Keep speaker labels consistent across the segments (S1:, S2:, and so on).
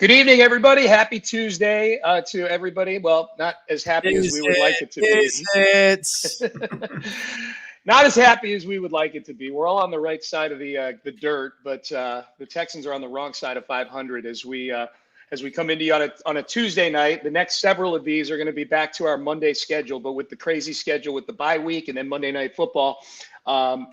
S1: Good evening, everybody. Happy Tuesday to everybody. Well, not as happy as we would like it to be. Not as happy as we would like it to be. We're all on the right side of the dirt, but the Texans are on the wrong side of 500 as we come into you on a Tuesday night. The next several of these are going to be back to our Monday schedule, but with the crazy schedule with the bye week and then Monday Night Football,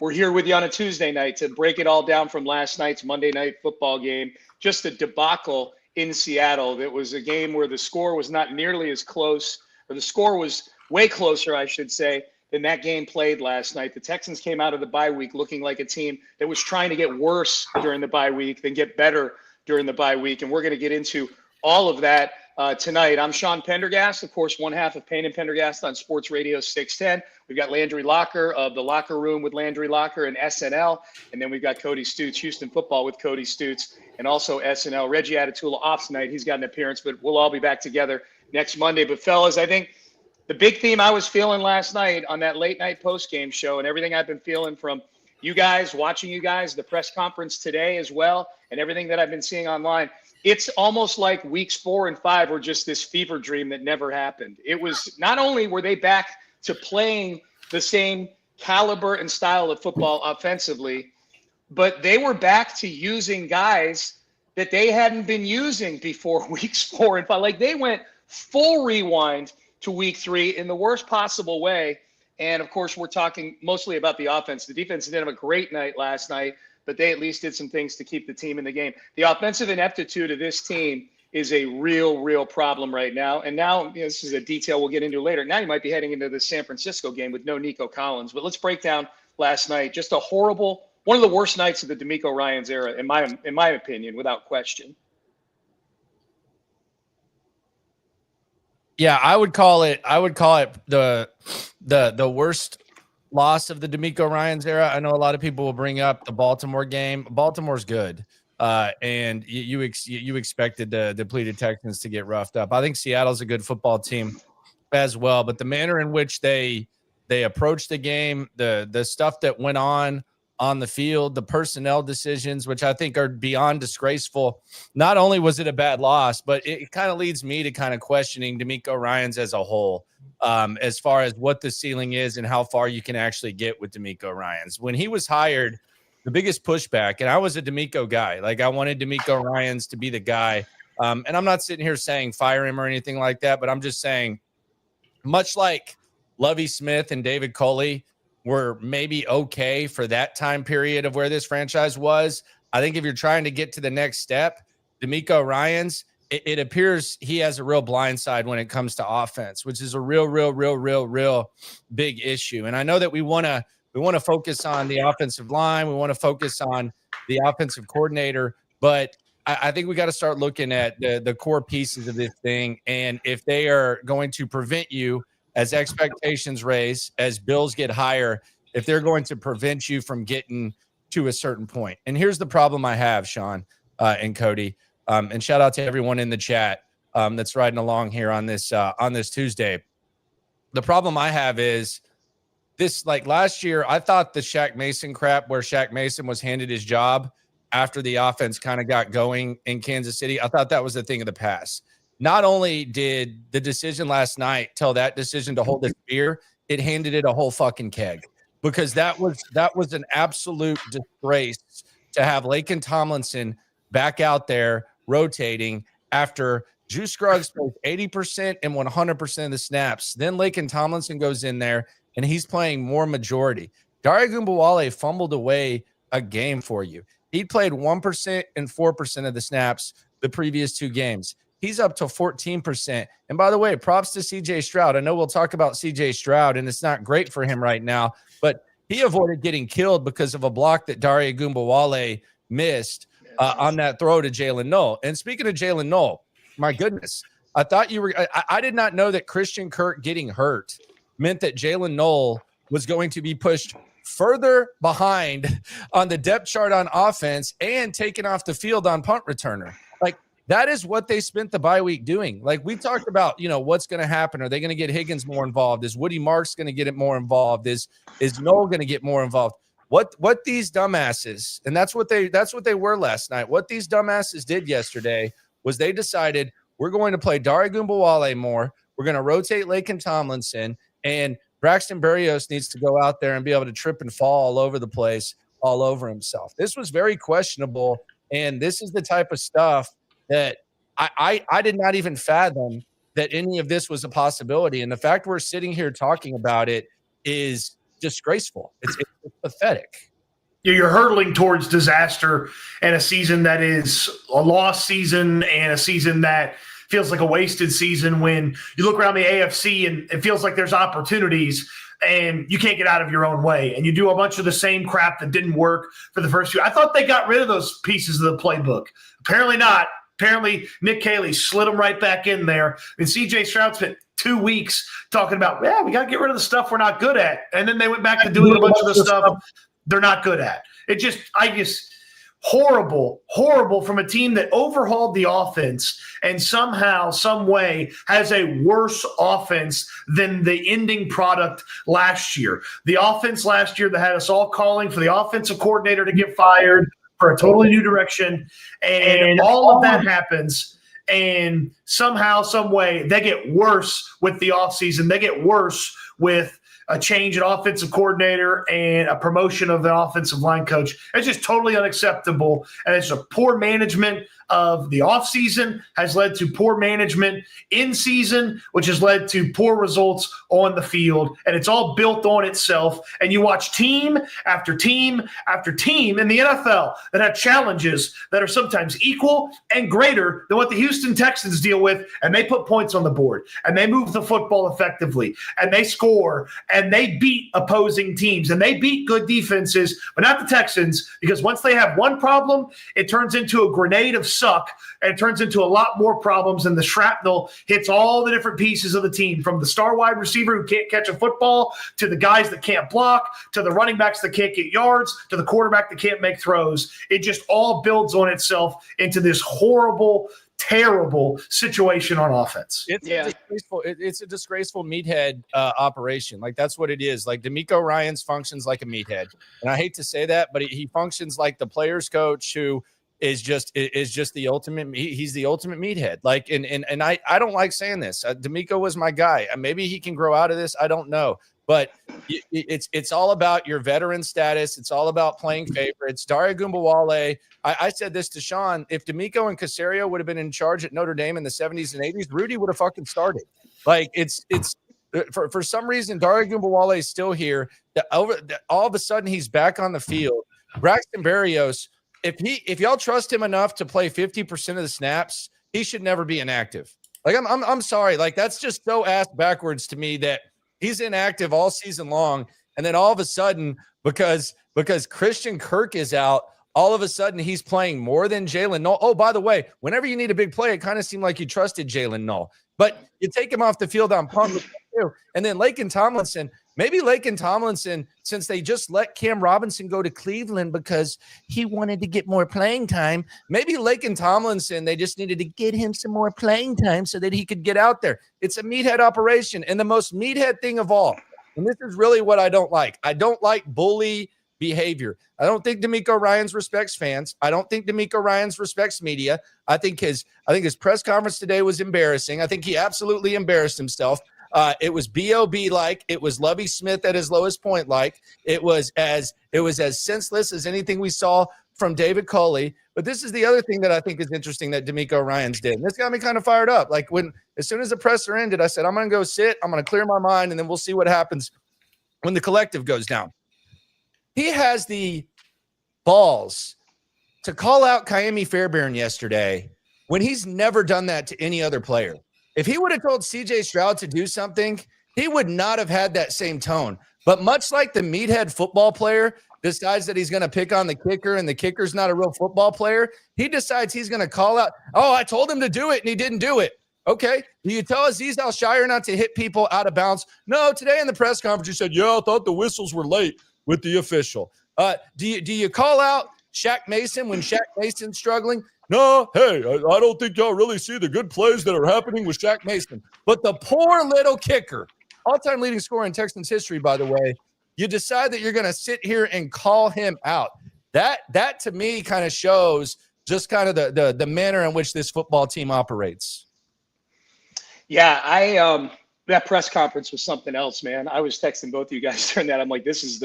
S1: we're here with you on a Tuesday night to break it all down from last night's Monday Night Football game. Just a debacle in Seattle. It was a game where the score was not nearly as close, or the score was way closer, I should say, than that game played last night. The Texans came out of the bye week looking like a team that was trying to get worse during the bye week than get better during the bye week. And we're going to get into all of that tonight. I'm Sean Pendergast, of course, one half of Payne and Pendergast on Sports Radio 610. We've got Landry Locker of The Locker Room with Landry Locker and SNL. And then we've got Cody Stutes, Houston Football with Cody Stutes, and also SNL. Reggie Atatula off tonight. He's got an appearance, but we'll all be back together next Monday. But fellas, I think the big theme I was feeling last night on that late night post-game show and everything I've been feeling from you guys, watching you guys, the press conference today as well, and everything that I've been seeing online, it's almost like weeks 4 and 5 were just this fever dream that never happened. It was not only were they back to playing the same caliber and style of football offensively, but they were back to using guys that they hadn't been using before weeks 4 and 5. Like they went full rewind to week 3 in the worst possible way. And of course, we're talking mostly about the offense. The defense didn't have a great night last night, but they at least did some things to keep the team in the game. The offensive ineptitude of this team is a real problem right now. And now, this is a detail we'll get into later. Now you might be heading into the San Francisco game with no Nico Collins. But let's break down last night. Just a horrible, one of the worst nights of the DeMeco Ryans era, in my opinion, without question.
S2: Yeah, I would call it the worst loss of the DeMeco Ryans era. I know a lot of people will bring up the Baltimore game. Baltimore's good. And you expected the depleted Texans to get roughed up. I think Seattle's a good football team as well, but the manner in which they approached the game, the stuff that went on the field, the personnel decisions, which I think are beyond disgraceful. Not only was it a bad loss, but it kind of leads me to kind of questioning DeMeco Ryans as a whole, as far as what the ceiling is and how far you can actually get with DeMeco Ryans. When he was hired, the biggest pushback, and I was a DeMeco guy, like I wanted DeMeco Ryans to be the guy. And I'm not sitting here saying fire him or anything like that, but I'm just saying, much like Lovie Smith and David Culley were maybe okay for that time period of where this franchise was, I think if you're trying to get to the next step, DeMeco Ryans, it appears he has a real blind side when it comes to offense, which is a real big issue. And I know that we want to focus on the offensive line. We want to focus on the offensive coordinator, but I think we got to start looking at the core pieces of this thing. And if they are going to prevent you, as expectations raise, as bills get higher, if they're going to prevent you from getting to a certain point. And here's the problem I have, Sean and Cody, and shout out to everyone in the chat that's riding along here on this Tuesday. The problem I have is this, like last year, I thought the Shaq Mason crap where Shaq Mason was handed his job after the offense kind of got going in Kansas City, I thought that was a thing of the past. Not only did the decision last night tell that decision to hold his beer, it handed it a whole fucking keg, because that was an absolute disgrace to have Laken Tomlinson back out there rotating after Drew Scruggs plays 80% and 100% of the snaps. Then Laken Tomlinson goes in there and he's playing more majority. Dare Ogunbowale fumbled away a game for you. He played 1% and 4% of the snaps the previous 2 games. He's up to 14%. And by the way, props to CJ Stroud. I know we'll talk about CJ Stroud, and it's not great for him right now, but he avoided getting killed because of a block that Dare Ogunbowale missed on that throw to Jalen Noel. And speaking of Jalen Noel, my goodness, I thought you were – I did not know that Christian Kirk getting hurt meant that Jalen Noel was going to be pushed further behind on the depth chart on offense and taken off the field on punt returner. Like, that is what they spent the bye week doing. Like, we talked about, what's going to happen. Are they going to get Higgins more involved? Is Woody Marks going to get it more involved? Is Noel going to get more involved? What these dumbasses, and that's what they were last night. What these dumbasses did yesterday was they decided we're going to play Dare Ogunbowale more. We're going to rotate Laken Tomlinson, and Braxton Berrios needs to go out there and be able to trip and fall all over the place, all over himself. This was very questionable, and this is the type of stuff that I did not even fathom that any of this was a possibility. And the fact we're sitting here talking about it is disgraceful. It's pathetic.
S3: You're hurtling towards disaster and a season that is a lost season and a season that feels like a wasted season when you look around the AFC and it feels like there's opportunities and you can't get out of your own way. And you do a bunch of the same crap that didn't work for the first few. I thought they got rid of those pieces of the playbook. Apparently not. Apparently Nick Caley slid them right back in there. And CJ Stroud spent 2 weeks talking about, we got to get rid of the stuff we're not good at. And then they went back to doing a bunch of the stuff they're not good at. Horrible from a team that overhauled the offense and somehow, some way has a worse offense than the ending product last year. The offense last year that had us all calling for the offensive coordinator to get fired for a totally new direction. And all of that happens. And somehow, some way, they get worse with the offseason. They get worse with a change in offensive coordinator and a promotion of the offensive line coach. It's just totally unacceptable. And it's a poor management of the offseason has led to poor management in season, which has led to poor results on the field. And it's all built on itself. And you watch team after team after team in the NFL that have challenges that are sometimes equal and greater than what the Houston Texans deal with. And they put points on the board and they move the football effectively and they score and they beat opposing teams and they beat good defenses, but not the Texans, because once they have one problem, it turns into a grenade of suck, and it turns into a lot more problems, and the shrapnel hits all the different pieces of the team, from the star wide receiver who can't catch a football, to the guys that can't block, to the running backs that can't get yards, to the quarterback that can't make throws. It just all builds on itself into this horrible, terrible situation on offense.
S2: It's a disgraceful meathead operation. Like, that's what it is. Like, DeMeco Ryans functions like a meathead, and I hate to say that, but he functions like the players coach who is just the ultimate. He's the ultimate meathead. Like, and I don't like saying this. DeMeco was my guy. Maybe he can grow out of this. I don't know. But it's all about your veteran status. It's all about playing favorites. Dare Ogunbowale, I said this to Sean, if DeMeco and Caserio would have been in charge at Notre Dame in the 70s and 80s, Rudy would have fucking started. Like, it's for some reason, Dare Ogunbowale is still here. All of a sudden, he's back on the field. Braxton Berrios, if y'all trust him enough to play 50% of the snaps, he should never be inactive. Like, I'm sorry. Like, that's just so ass backwards to me that he's inactive all season long, and then all of a sudden, because Christian Kirk is out, all of a sudden he's playing more than Jalen Null. Oh, by the way, whenever you need a big play, it kind of seemed like you trusted Jalen Null, but you take him off the field on punt, and then Laken Tomlinson. Maybe Laken Tomlinson, since they just let Cam Robinson go to Cleveland because he wanted to get more playing time, maybe Laken Tomlinson, they just needed to get him some more playing time so that he could get out there. It's a meathead operation. And the most meathead thing of all, and this is really what I don't like. I don't like bully behavior. I don't think DeMeco Ryans respects fans. I don't think DeMeco Ryans respects media. I think his press conference today was embarrassing. I think he absolutely embarrassed himself. It was B.O.B. like. It was Lovie Smith at his lowest point like. It was as senseless as anything we saw from David Culley. But this is the other thing that I think is interesting that DeMeco Ryans did. And this got me kind of fired up. Like, as soon as the presser ended, I said, I'm going to go sit. I'm going to clear my mind, and then we'll see what happens when the collective goes down. He has the balls to call out Ka'imi Fairbairn yesterday when he's never done that to any other player. If he would have told CJ Stroud to do something, he would not have had that same tone. But much like the meathead football player decides that he's going to pick on the kicker and the kicker's not a real football player, he decides he's going to call out, oh, I told him to do it and he didn't do it. Okay. Do you tell Azeez Al-Shire not to hit people out of bounds? No, today in the press conference, you said, yeah, I thought the whistles were late with the official. Do you call out Shaq Mason when Shaq Mason's struggling? No, hey, I don't think y'all really see the good plays that are happening with Shaq Mason. But the poor little kicker, all-time leading scorer in Texans history, by the way, you decide that you're going to sit here and call him out. That to me kind of shows just kind of the manner in which this football team operates.
S1: Yeah, that press conference was something else, man. I was texting both of you guys during that. I'm like, this is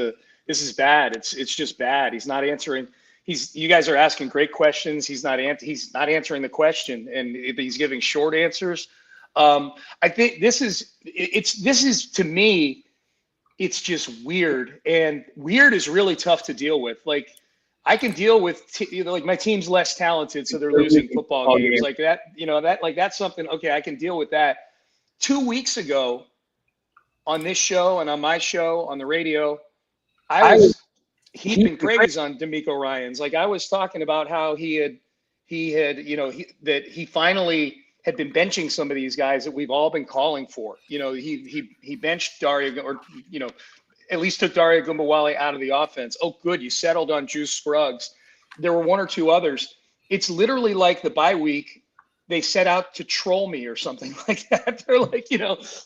S1: bad. It's just bad. He's not answering. You guys are asking great questions. He's not answering the question, and he's giving short answers. I think this is to me, it's just weird, and weird is really tough to deal with. Like, I can deal with like my team's less talented, so they're losing football games like that. That's something. Okay, I can deal with that. 2 weeks ago, on this show and on my show on the radio, I was heaping praise on DeMeco Ryans. Like, I was talking about how he finally had been benching some of these guys that we've all been calling for. He benched Daria, or at least took Daria Gumbawale out of the offense. Oh, good, you settled on Juice Scruggs. There were one or two others. It's literally like the bye week, they set out to troll me or something like that. They're like,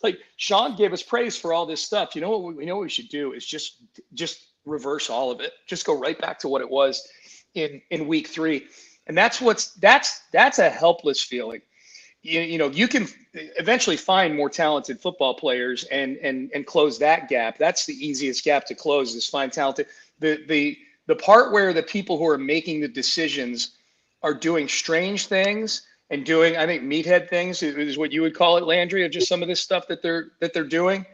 S1: like, Sean gave us praise for all this stuff. You know what we should do is just reverse all of it. Just go right back to what it was in week 3. And that's a helpless feeling. You can eventually find more talented football players and close that gap. That's the easiest gap to close, is find talented. The part where the people who are making the decisions are doing strange things and doing, I think, meathead things is what you would call it, Landry, of just some of this stuff that they're doing.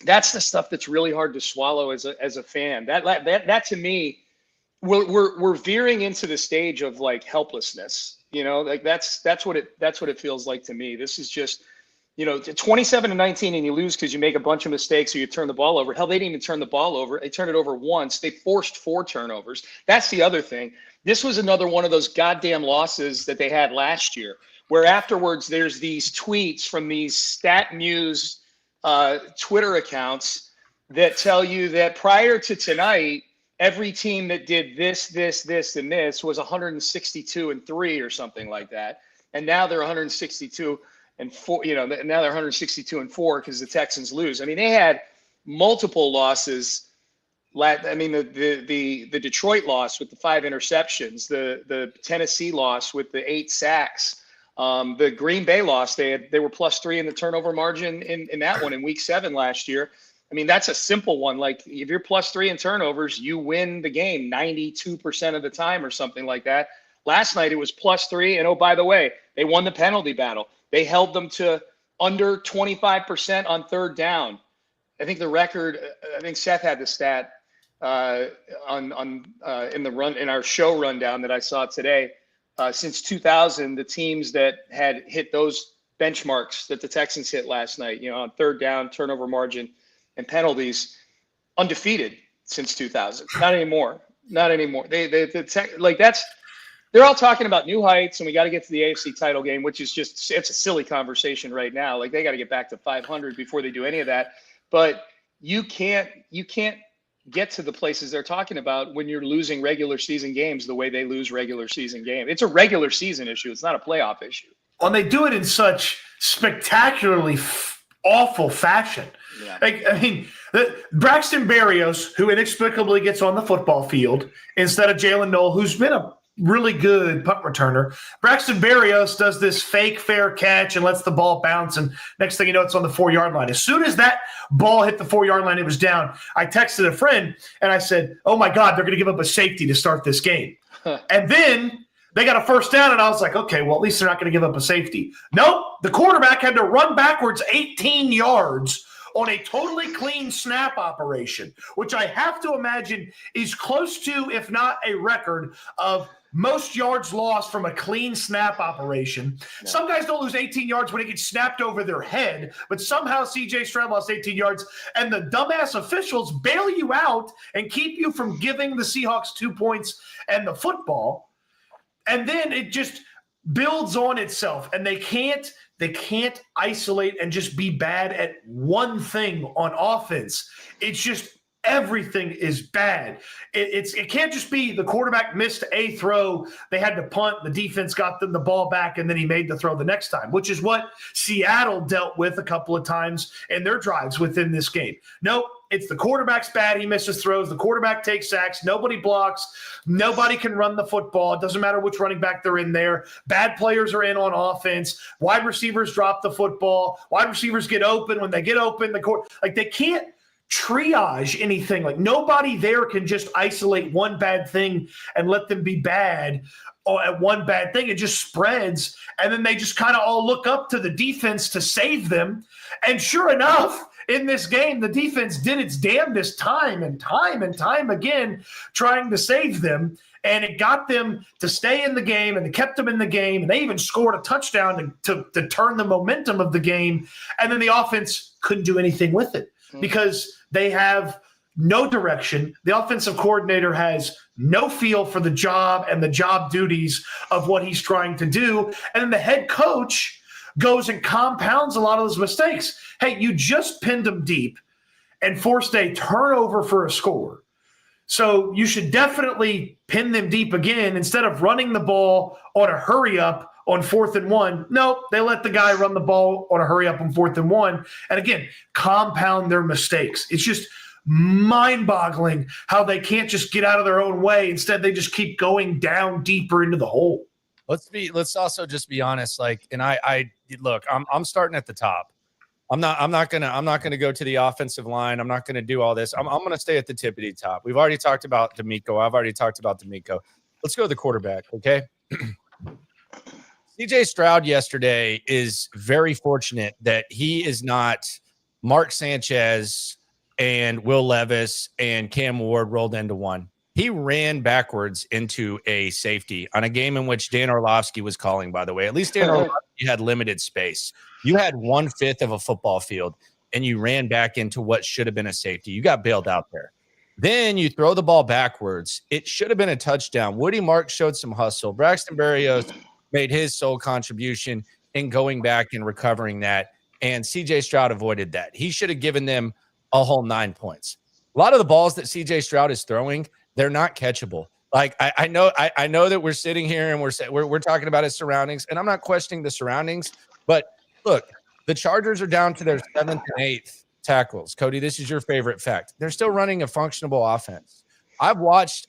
S1: That's the stuff that's really hard to swallow as a fan. That to me, we're veering into the stage of like helplessness. Like that's what it feels like to me. This is just, 27-19 and you lose because you make a bunch of mistakes or you turn the ball over. Hell, they didn't even turn the ball over. They turned it over once. They forced 4 turnovers. That's the other thing. This was another one of those goddamn losses that they had last year, where afterwards there's these tweets from these StatMuse Twitter accounts that tell you that prior to tonight, every team that did this, and this was 162-3 or something like that. And now they're 162-4, now they're 162-4 because the Texans lose. I mean, they had multiple losses. I mean, the Detroit loss with the 5 interceptions, the Tennessee loss with the 8 sacks, the Green Bay loss, they were +3 in the turnover margin in that one in week 7 last year. I mean, that's a simple one. Like, if you're +3 in turnovers, you win the game 92% of the time or something like that. Last night it was +3, and oh, by the way, they won the penalty battle. They held them to under 25% on 3rd down. I think the record, I think Seth had the stat in our show rundown that I saw today. Since 2000, the teams that had hit those benchmarks that the Texans hit last night, on 3rd down, turnover margin, and penalties, undefeated since 2000. Not anymore. They're all talking about new heights, and we got to get to the AFC title game, which is it's a silly conversation right now. Like, they got to get back to 500 before they do any of that. But you can't get to the places they're talking about when you're losing regular season games the way they lose regular season games. It's a regular season issue. It's not a playoff issue.
S3: Well, they do it in such spectacularly awful fashion. Yeah. Like, I mean, Braxton Berrios, who inexplicably gets on the football field instead of Jalen Noel, who's been a really good punt returner. Braxton Berrios does this fake fair catch and lets the ball bounce, and next thing you know, it's on the 4-yard line. As soon as that ball hit the 4-yard line, it was down. I texted a friend, and I said, oh, my God, they're going to give up a safety to start this game. And then they got a 1st down, and I was like, okay, well, at least they're not going to give up a safety. Nope, the quarterback had to run backwards 18 yards on a totally clean snap operation, which I have to imagine is close to, if not a record, of most yards lost from a clean snap operation. No. Some guys don't lose 18 yards when it gets snapped over their head, but somehow CJ Stroud lost 18 yards, and the dumbass officials bail you out and keep you from giving the Seahawks 2 points and the football. And then it just builds on itself, and they can't isolate and just be bad at one thing on offense. It's just Everything is bad. It can't just be the quarterback missed a throw. They had to punt. The defense got them the ball back, and then he made the throw the next time, which is what Seattle dealt with a couple of times in their drives within this game. Nope, it's the quarterback's bad. He misses throws. The quarterback takes sacks. Nobody blocks. Nobody can run the football. It doesn't matter which running back they're in there. Bad players are in on offense. Wide receivers drop the football. Wide receivers get open. When they get open, they can't triage anything. Like, nobody there can just isolate one bad thing and let them be bad at one bad thing. It just spreads, and then they just kind of all look up to the defense to save them. And sure enough, in this game, the defense did its damnedest time and time again trying to save them, and it got them to stay in the game, and it kept them in the game, and they even scored a touchdown to turn the momentum of the game, and then the offense couldn't do anything with it because they have no direction. The offensive coordinator has no feel for the job and the job duties of what he's trying to do. And then the head coach goes and compounds a lot of those mistakes. Hey, you just pinned them deep and forced a turnover for a score. So you should definitely pin them deep again instead of running the ball on a hurry up on 4th and 1. Nope, they let the guy run the ball on a hurry up on 4th and 1. And again, compound their mistakes. It's just mind-boggling how they can't just get out of their own way. Instead, they just keep going down deeper into the hole.
S2: Let's also just be honest. Like, and I look, I'm starting at the top. I'm not gonna go to the offensive line. I'm not gonna do all this. I'm gonna stay at the tippity top. We've already talked about DeMeco. I've already talked about DeMeco. Let's go to the quarterback, okay? CJ Stroud yesterday is very fortunate that he is not Mark Sanchez and Will Levis and Cam Ward rolled into one. He ran backwards into a safety on a game in which Dan Orlovsky was calling, by the way. At least Dan Orlovsky had limited space. You had 1/5 of a football field, and you ran back into what should have been a safety. You got bailed out there. Then you throw the ball backwards. It should have been a touchdown. Woody Marks showed some hustle. Braxton Berrios made his sole contribution in going back and recovering that, and CJ Stroud avoided that. He should have given them a whole 9 points. A lot of the balls that CJ Stroud is throwing, they're not catchable. Like, I know that we're sitting here and we're talking about his surroundings, and I'm not questioning the surroundings, but look, the Chargers are down to their 7th and 8th tackles. Cody, this is your favorite fact. They're still running a functional offense. I've watched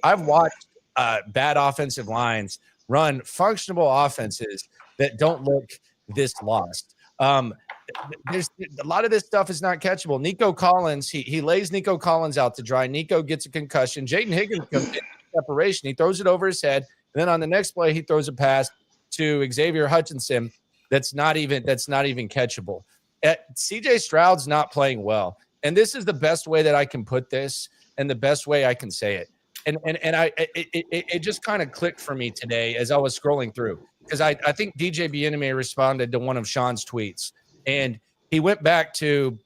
S2: bad offensive lines run functional offenses that don't look this lost. There's a lot of this stuff is not catchable. Nico Collins, he lays Nico Collins out to dry. Nico gets a concussion. Jaden Higgins comes in separation. He throws it over his head. And then on the next play, he throws a pass to Xavier Hutchinson that's not even catchable. CJ Stroud's not playing well. And this is the best way that I can put this and the best way I can say it. And it just kind of clicked for me today as I was scrolling through, because I think DJ Bieniemy responded to one of Sean's tweets, and he went back to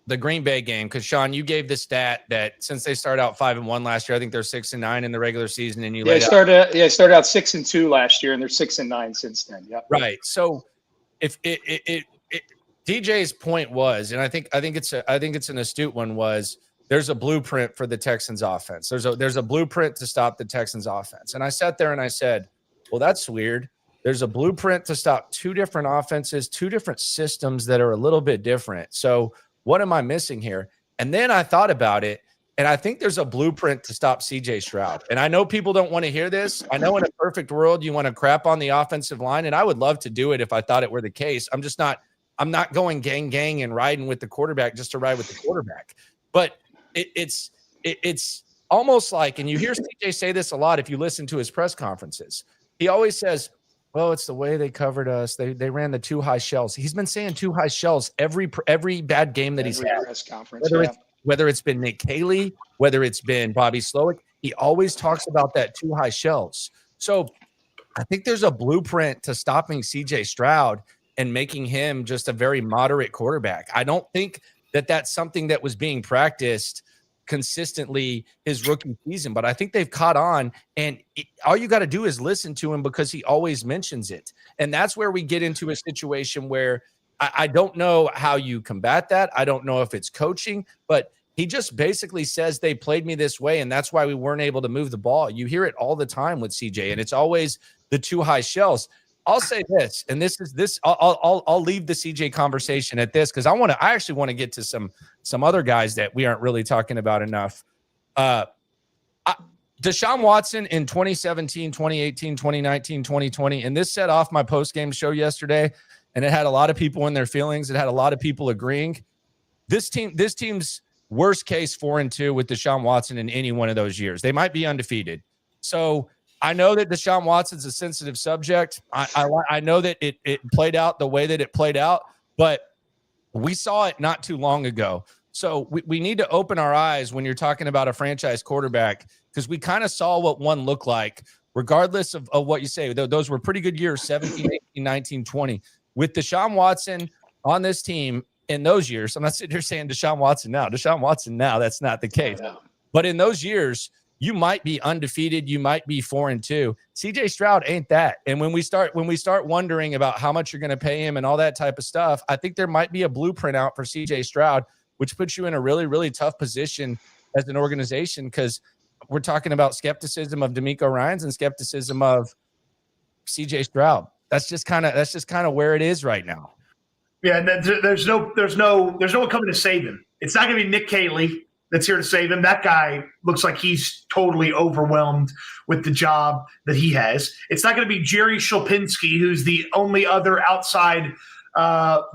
S2: the Green Bay game, because Sean, you gave the stat that since they started out 5-1 last year, I think they're 6-9 in the regular season, and you
S1: started out 6-2 last year, and they're 6-9 since then. Yeah,
S2: right. So if DJ's point was, and I think it's an astute one, was there's a blueprint for the Texans offense. There's a blueprint to stop the Texans offense. And I sat there and I said, well, that's weird. There's a blueprint to stop two different offenses, two different systems that are a little bit different. So what am I missing here? And then I thought about it, and I think there's a blueprint to stop CJ Stroud. And I know people don't want to hear this. I know in a perfect world you want to crap on the offensive line, and I would love to do it if I thought it were the case. I'm not going gang and riding with the quarterback just to ride with the quarterback. But it's almost like, and you hear CJ say this a lot if you listen to his press conferences. He always says, well, it's the way they covered us. They ran the two high shells. He's been saying two high shells every bad game that he's had.
S1: Press conference,
S2: whether it's been Nick Caley, whether it's been Bobby Slowick, he always talks about that two high shells. So I think there's a blueprint to stopping CJ Stroud and making him just a very moderate quarterback. I don't think that that's something that was being practiced consistently his rookie season, but I think they've caught on, and all you got to do is listen to him because he always mentions it. And that's where we get into a situation where I don't know how you combat that. I don't know if it's coaching, but He just basically says they played me this way, and that's why we weren't able to move the ball. You hear it all the time with CJ, and it's always the too high shells. I'll say this, and this is this. I'll leave the CJ conversation at this because I actually want to get to some other guys that we aren't really talking about enough. Deshaun Watson in 2017, 2018, 2019, 2020, and this set off my post-game show yesterday, and it had a lot of people in their feelings. It had a lot of people agreeing. This team's worst case 4-2 with Deshaun Watson in any one of those years. They might be undefeated. So I know that Deshaun Watson's a sensitive subject. I know that it played out the way that it played out, but we saw it not too long ago. So we need to open our eyes when you're talking about a franchise quarterback, because we kind of saw what one looked like, regardless of what you say. Those were pretty good years, 17, 18, 19, 20. With Deshaun Watson on this team in those years, I'm not sitting here saying Deshaun Watson now. That's not the case. But in those years, you might be undefeated. You might be 4-2. CJ Stroud ain't that. And when we start wondering about how much you're going to pay him and all that type of stuff, I think there might be a blueprint out for CJ Stroud, which puts you in a really, really tough position as an organization, because we're talking about skepticism of DeMeco Ryans and skepticism of CJ Stroud. That's just kind of where it is right now.
S3: Yeah, and there's no one coming to save him. It's not going to be Nick Caley that's here to save him. That guy looks like he's totally overwhelmed with the job that he has. It's not going to be Jerry Shulpinski, who's the only other outside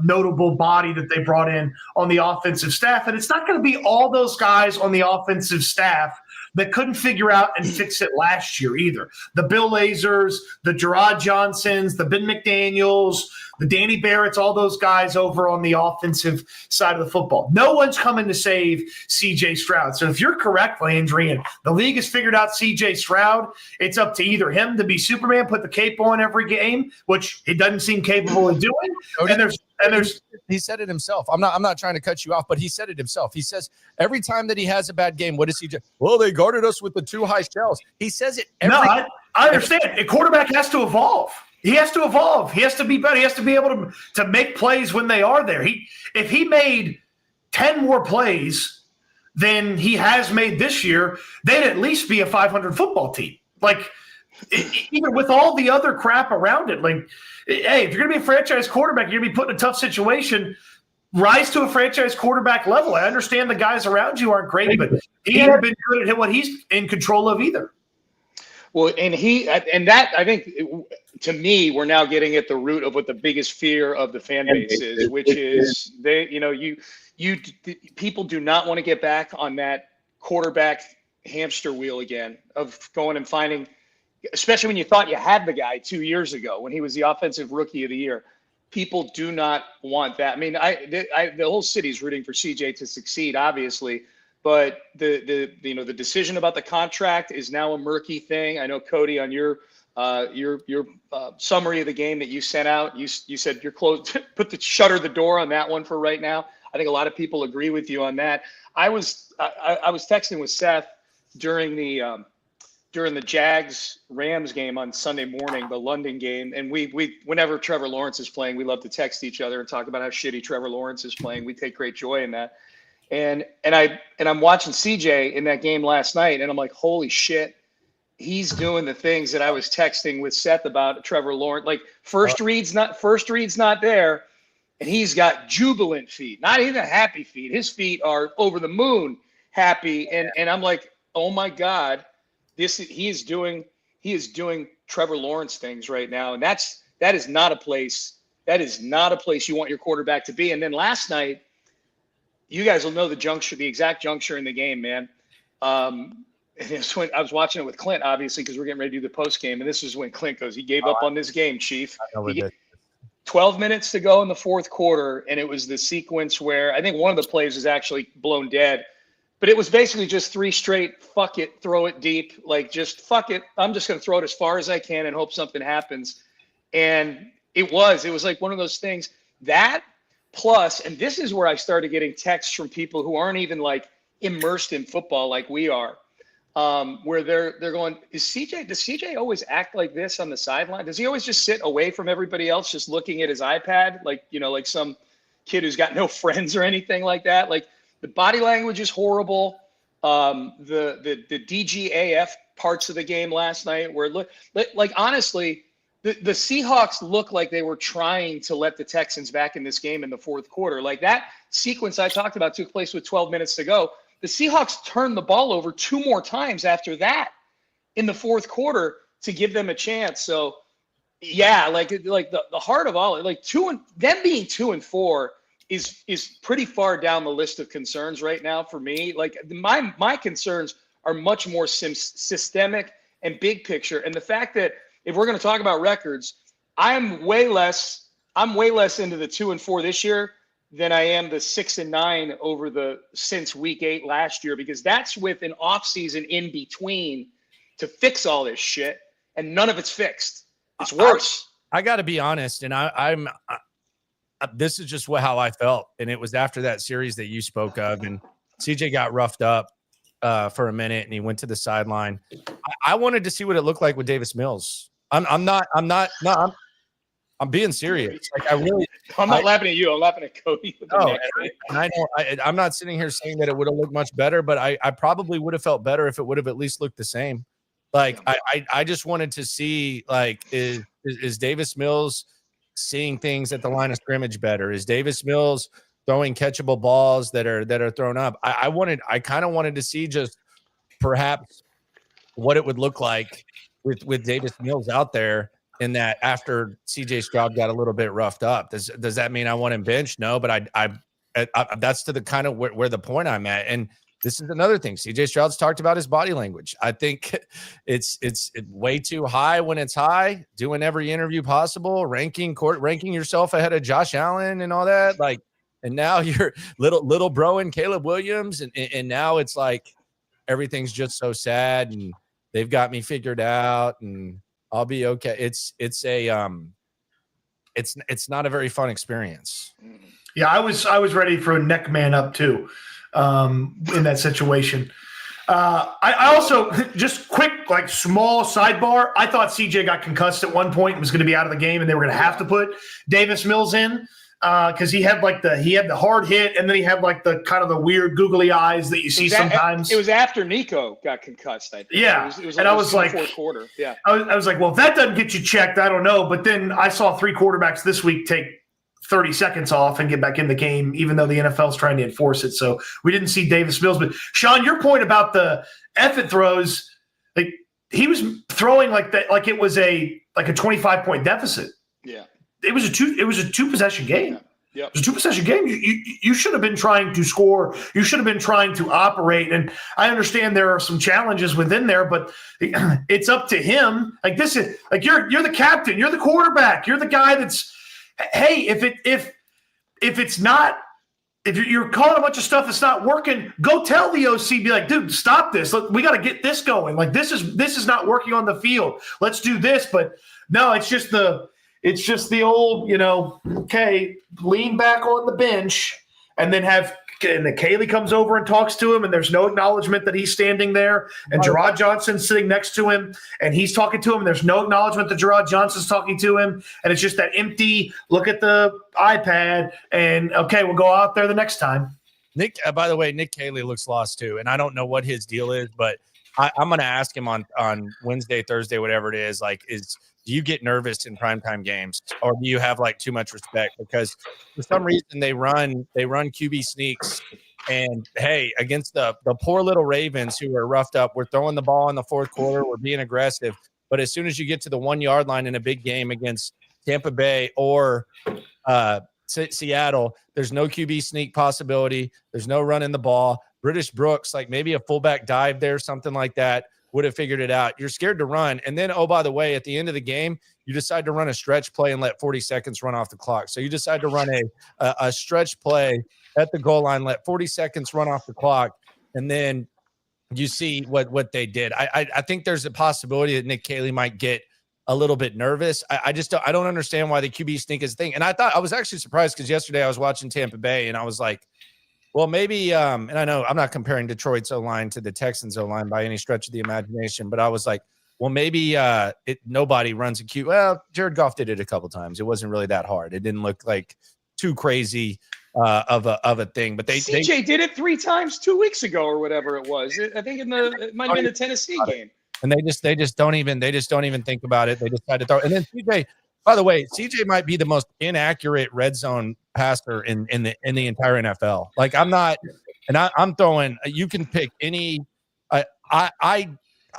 S3: notable body that they brought in on the offensive staff. And it's not going to be all those guys on the offensive staff that couldn't figure out and fix it last year either. The Bill Lazors, the Gerard Johnsons, the Ben McDaniels, the Danny Barretts, all those guys over on the offensive side of the football. No one's coming to save C.J. Stroud. So if you're correct, Landry, and the league has figured out C.J. Stroud, it's up to either him to be Superman, put the cape on every game, which he doesn't seem capable of doing. And there's
S2: he said it himself. I'm not trying to cut you off, but he said it himself. He says every time that he has a bad game, what does he do? Well, they guarded us with the too high shells. He says it every
S3: I understand. A quarterback has to evolve. He has to evolve. He has to be better. He has to be able to make plays when they are there. If he made 10 more plays than he has made this year, they'd at least be a 500 football team. Like, even with all the other crap around it, like, hey, if you're going to be a franchise quarterback, you're going to be put in a tough situation. Rise to a franchise quarterback level. I understand the guys around you aren't great, but he hasn't been good at what he's in control of either.
S1: Well, and that I think, to me, we're now getting at the root of what the biggest fear of the fan base is, which is people do not want to get back on that quarterback hamster wheel again of going and finding, especially when you thought you had the guy 2 years ago when he was the offensive rookie of the year. People do not want that. I mean, the whole city's rooting for CJ to succeed, obviously. But the decision about the contract is now a murky thing. I know, Cody, on your summary of the game that you sent out, you said you're closed. Shutter the door on that one for right now. I think a lot of people agree with you on that. I was texting with Seth during the Jags-Rams game on Sunday morning, the London game, and we whenever Trevor Lawrence is playing, we love to text each other and talk about how shitty Trevor Lawrence is playing. We take great joy in that. And I'm watching CJ in that game last night, and I'm like, holy shit, he's doing the things that I was texting with Seth about Trevor Lawrence. Like first read's not there, and he's got jubilant feet, not even happy feet. His feet are over the moon happy, and I'm like, oh my God, he is doing Trevor Lawrence things right now, and that is not a place you want your quarterback to be. And then last night, you guys will know the exact juncture in the game, man. And it's when I was watching it with Clint, obviously, because we're getting ready to do the post game. And this is when Clint goes, he gave up on this game, Chief. 12 minutes to go in the fourth quarter. And it was the sequence where I think one of the plays was actually blown dead. But it was basically just three straight, fuck it, throw it deep. Like, just fuck it. I'm just going to throw it as far as I can and hope something happens. And it was like one of those things that, plus, and this is where I started getting texts from people who aren't even like immersed in football like we are, where they're going, does CJ always act like this on the sideline? Does he always just sit away from everybody else, just looking at his iPad, like some kid who's got no friends or anything like that? Like, The body language is horrible. The DGAF parts of the game last night were like honestly, the Seahawks looked like they were trying to let the Texans back in this game in the fourth quarter. Like that sequence I talked about took place with 12 minutes to go. The Seahawks turned the ball over 2 more times after that in the fourth quarter to give them a chance. So yeah, like the heart of all, like them being 2-4 is pretty far down the list of concerns right now for me. Like my concerns are much more systemic and big picture. And the fact that if we're going to talk about records, I'm way less into the 2-4 this year than I am the 6-9 since week 8 last year, because that's with an offseason in between to fix all this shit, and none of it's fixed. It's worse.
S2: I got to be honest, and I'm this is just how I felt, and it was after that series that you spoke of, and CJ got roughed up for a minute, and he went to the sideline. I wanted to see what it looked like with Davis Mills. I'm being serious. Like
S1: I'm not laughing at you. I'm laughing at Cody.
S2: I know I'm not sitting here saying that it would have looked much better, but I probably would have felt better if it would have at least looked the same. Like I just wanted to see, like, is Davis Mills seeing things at the line of scrimmage better? Is Davis Mills throwing catchable balls that are thrown up? I kind of wanted to see just perhaps what it would look like with Davis Mills out there, in that after CJ Stroud got a little bit roughed up. Does that mean I want him benched? No, but I that's to the kind of where the point I'm at. And this is another thing. CJ Stroud's talked about his body language. I think it's way too high when it's high, doing every interview possible, ranking yourself ahead of Josh Allen and all that. Like, and now you're little bro and Caleb Williams. And now it's like, everything's just so sad, and they've got me figured out, and I'll be okay. It's not a very fun experience.
S3: Yeah, I was ready for a neck man up too, in that situation. I also, just quick, like, small sidebar, I thought CJ got concussed at one point and was going to be out of the game, and they were going to have to put Davis Mills in because he had the hard hit, and then he had like the kind of the weird googly eyes that you see sometimes.
S1: It was after Nico got concussed, I think.
S3: Yeah,
S1: it was
S3: and I was like,
S1: fourth quarter. Yeah,
S3: I was like, well, if that doesn't get you checked, I don't know. But then I saw 3 quarterbacks this week take 30 seconds off and get back in the game, even though the NFL is trying to enforce it. So we didn't see Davis Mills. But Sean, your point about the effort throws, like, he was throwing like that, like it was a 25-point deficit.
S1: Yeah.
S3: It was a 2-possession game.
S1: Yeah.
S3: It was a 2-possession game. You should have been trying to score. You should have been trying to operate. And I understand there are some challenges within there, but it's up to him. Like, this is like, you're the captain, you're the quarterback, you're the guy that's, hey, if you're calling a bunch of stuff that's not working, go tell the OC, be like, dude, stop this. Look, we got to get this going. Like, this is not working on the field. Let's do this. But no, it's just the old, okay, lean back on the bench, and then and then Kaylee comes over and talks to him, and there's no acknowledgement that he's standing there, and Gerard Johnson's sitting next to him, and he's talking to him, and there's no acknowledgement that Gerard Johnson's talking to him, and it's just that empty look at the iPad, and okay, we'll go out there the next time.
S2: Nick, by the way, Nick Caley looks lost too, and I don't know what his deal is, but I'm going to ask him on Wednesday, Thursday, whatever it is. Like, do you get nervous in primetime games, or do you have like too much respect? Because for some reason they run QB sneaks, and hey, against the poor little Ravens who are roughed up, we're throwing the ball in the fourth quarter, we're being aggressive. But as soon as you get to the 1 yard line in a big game against Tampa Bay or Seattle, there's no QB sneak possibility. There's no running the ball. British Brooks, like maybe a fullback dive there, something like that, would have figured it out. You're scared to run. And then, oh, by the way, at the end of the game, you decide to run a stretch play and let 40 seconds run off the clock. So you decide to run a stretch play at the goal line, let 40 seconds run off the clock, and then you see what they did. I think there's a possibility that Nick Caley might get a little bit nervous. I don't understand why the QB sneak is a thing. And I was actually surprised because yesterday I was watching Tampa Bay, and I was like, well, maybe, and I know I'm not comparing Detroit's O-line to the Texans O-line by any stretch of the imagination, but I was like, well, maybe nobody runs a QB. Well, Jared Goff did it a couple times. It wasn't really that hard. It didn't look like too crazy of a thing. But
S1: CJ did it 3 times 2 weeks ago or whatever it was. I think it might have been the Tennessee game.
S2: And they just don't even think about it. They decide to throw. And then CJ, by the way, CJ might be the most inaccurate red zone passer in the entire NFL. Like I'm throwing. You can pick any.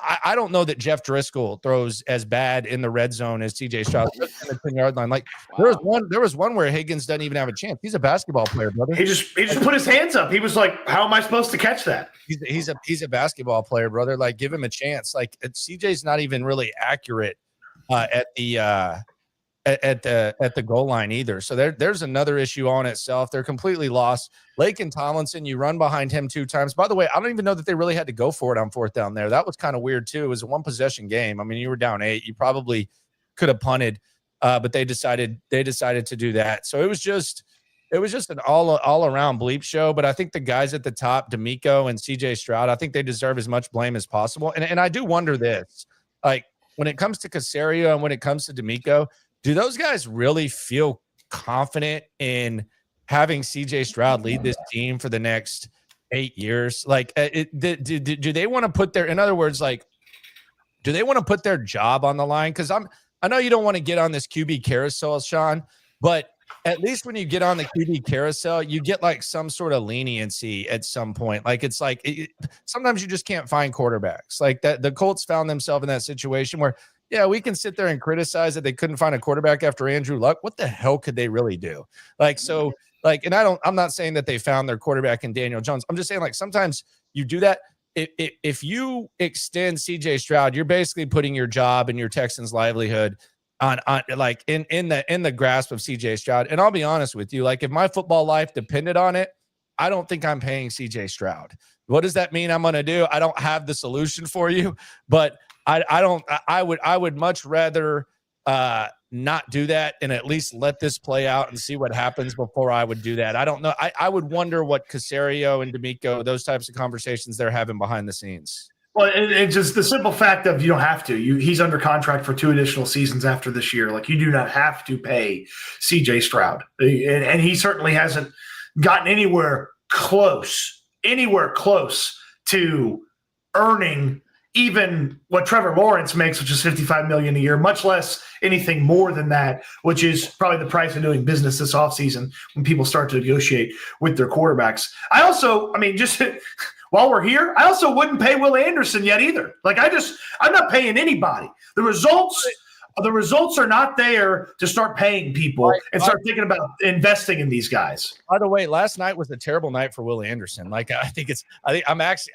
S2: I don't know that Jeff Driscoll throws as bad in the red zone as CJ Stroud in the 10-yard line. Like there was one where Higgins doesn't even have a chance. He's a basketball player, brother.
S3: He just put his hands up. He was like, "How am I supposed to catch that?"
S2: He's a basketball player, brother. Like give him a chance. Like CJ's not even really accurate at the goal line either. So there's another issue on itself. They're completely lost. Lake and Tomlinson, you run behind him 2 times. By the way, I don't even know that they really had to go for it on 4th down there. That was kind of weird too. It was a 1-possession game. I mean, you were down 8. You probably could have punted, but they decided to do that. So it was just an all around bleep show. But I think the guys at the top, DeMeco and CJ Stroud, I think they deserve as much blame as possible. And I do wonder this, like when it comes to Caserio and when it comes to DeMeco, do those guys really feel confident in having CJ Stroud lead this team for the next 8 years? Like, do they want to put in other words, like, do they want to put their job on the line? Because I know you don't want to get on this QB carousel, Sean, but at least when you get on the QB carousel, you get like some sort of leniency at some point. Like it's like sometimes you just can't find quarterbacks. Like that, the Colts found themselves in that situation where, yeah, we can sit there and criticize that they couldn't find a quarterback after Andrew Luck. What the hell could they really do? Like, so like, and I'm not saying that they found their quarterback in Daniel Jones. I'm just saying like sometimes you do that. If you extend CJ Stroud, you're basically putting your job and your Texans' livelihood on like in the grasp of CJ Stroud. And I'll be honest with you, like if my football life depended on it, I don't think I'm paying CJ Stroud. What does that mean I'm going to do? I don't have the solution for you, but I would much rather not do that and at least let this play out and see what happens before I would do that. I don't know. I would wonder what Caserio and DeMeco, those types of conversations they're having behind the scenes.
S3: Well, it's just the simple fact of you don't have to. He's under contract for 2 additional seasons after this year. Like you do not have to pay CJ Stroud, and he certainly hasn't gotten anywhere close to earning even what Trevor Lawrence makes, which is $55 million a year, much less anything more than that, which is probably the price of doing business this offseason when people start to negotiate with their quarterbacks. Just while we're here, I also wouldn't pay Will Anderson yet either. Like I'm not paying anybody. The results are not there to start paying people and start thinking about investing in these guys.
S2: By the way, last night was a terrible night for Will Anderson. Like I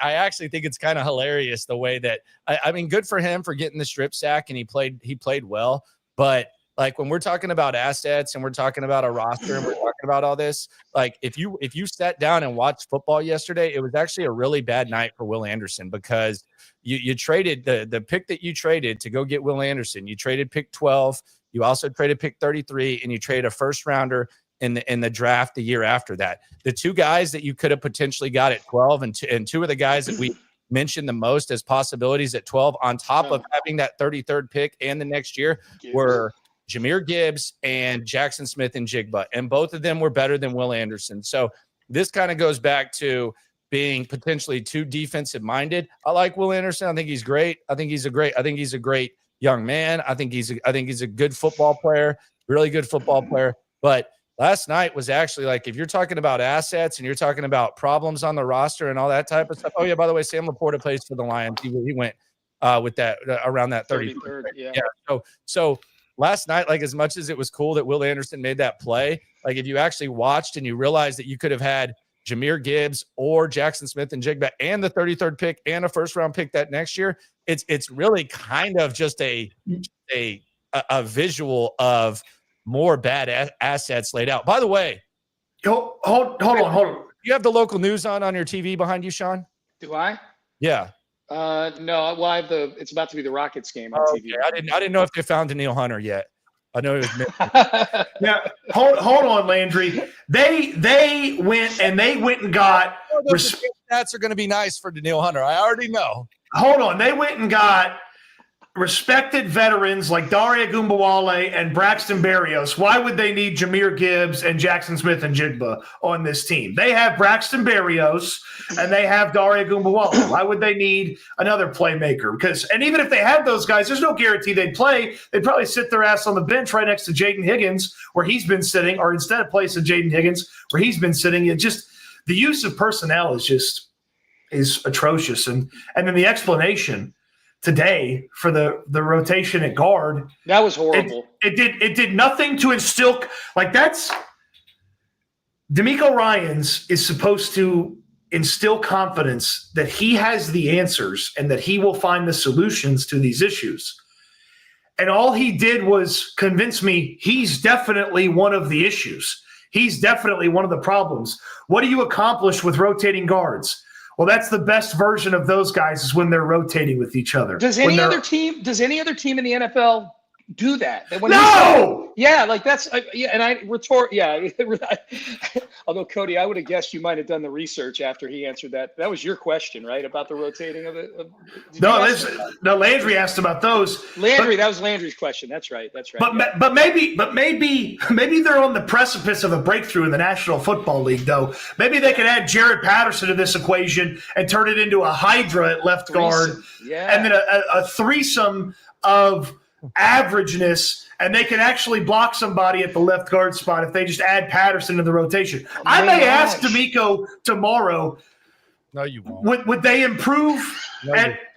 S2: actually think it's kind of hilarious the way that I mean, good for him for getting the strip sack and he played well. But like when we're talking about assets and we're talking about a roster and we're talking about all this, like if you sat down and watched football yesterday, it was actually a really bad night for Will Anderson because you traded the pick that you traded to go get Will Anderson. You traded pick 12. You also traded pick 33 and you traded a first rounder in the draft the year after that. The 2 guys that you could have potentially got at 12 and two of the guys that we mentioned the most as possibilities at 12 on top of having that 33rd pick and the next year were Jahmyr Gibbs and Jackson Smith-Njigba, and both of them were better than Will Anderson. So this kind of goes back to being potentially too defensive minded. I like Will Anderson. I think he's great. I think he's a great young man. I think he's a good football player, really good football player. But last night was actually like, if you're talking about assets and you're talking about problems on the roster and all that type of stuff. Oh yeah, by the way, Sam Laporta plays for the Lions. He went with that around that 33rd. Yeah. So last night, like as much as it was cool that Will Anderson made that play, like if you actually watched and you realized that you could have had Jahmyr Gibbs or Jackson Smith-Njigba and the 33rd pick and a first round pick that next year, it's really kind of just a visual of more bad assets laid out. By the way,
S3: hold on.
S2: You have the local news on your TV behind you, Sean?
S1: Do I?
S2: Yeah.
S1: No. Well, it's about to be the Rockets game on TV.
S2: Okay. I didn't know if they found Daniil Hunter yet. I know it was.
S3: Yeah. Hold on, Landry. They went and got.
S2: Stats are going to be nice for Daniil Hunter. I already know.
S3: Hold on. They went and got respected veterans like Dare Ogunbowale and Braxton Berrios, why would they need Jahmyr Gibbs and Jackson Smith and Jigba on this team? They have Braxton Berrios and they have Dare Ogunbowale. Why would they need another playmaker? And even if they had those guys, there's no guarantee they'd play. They'd probably sit their ass on the bench right next to Jaden Higgins where he's been sitting, or instead of placing Jaden Higgins where he's been sitting. It just, the use of personnel is atrocious. And then the explanation today for the rotation at guard,
S1: that was horrible.
S3: It did nothing to instill, like, that's DeMeco Ryans is supposed to instill confidence that he has the answers and that he will find the solutions to these issues. And all he did was convince me he's definitely one of the issues. He's definitely one of the problems. What do you accomplish with rotating guards? Well, that's the best version of those guys is when they're rotating with each other.
S1: Does any other team in the NFL do that?
S3: No!
S1: Yeah, like that's yeah, and I retort, yeah. Although Cody, I would have guessed you might have done the research after he answered that. That was your question, right? About the rotating of it.
S3: No, Landry asked about those.
S1: That was Landry's question. That's right.
S3: But maybe they're on the precipice of a breakthrough in the National Football League, though. Maybe they could add Jared Patterson to this equation and turn it into a hydra at left guard, and then a threesome of averageness, and they can actually block somebody at the left guard spot if they just add Patterson to the rotation. I may ask DeMeco tomorrow.
S2: No, you won't.
S3: Would they improve?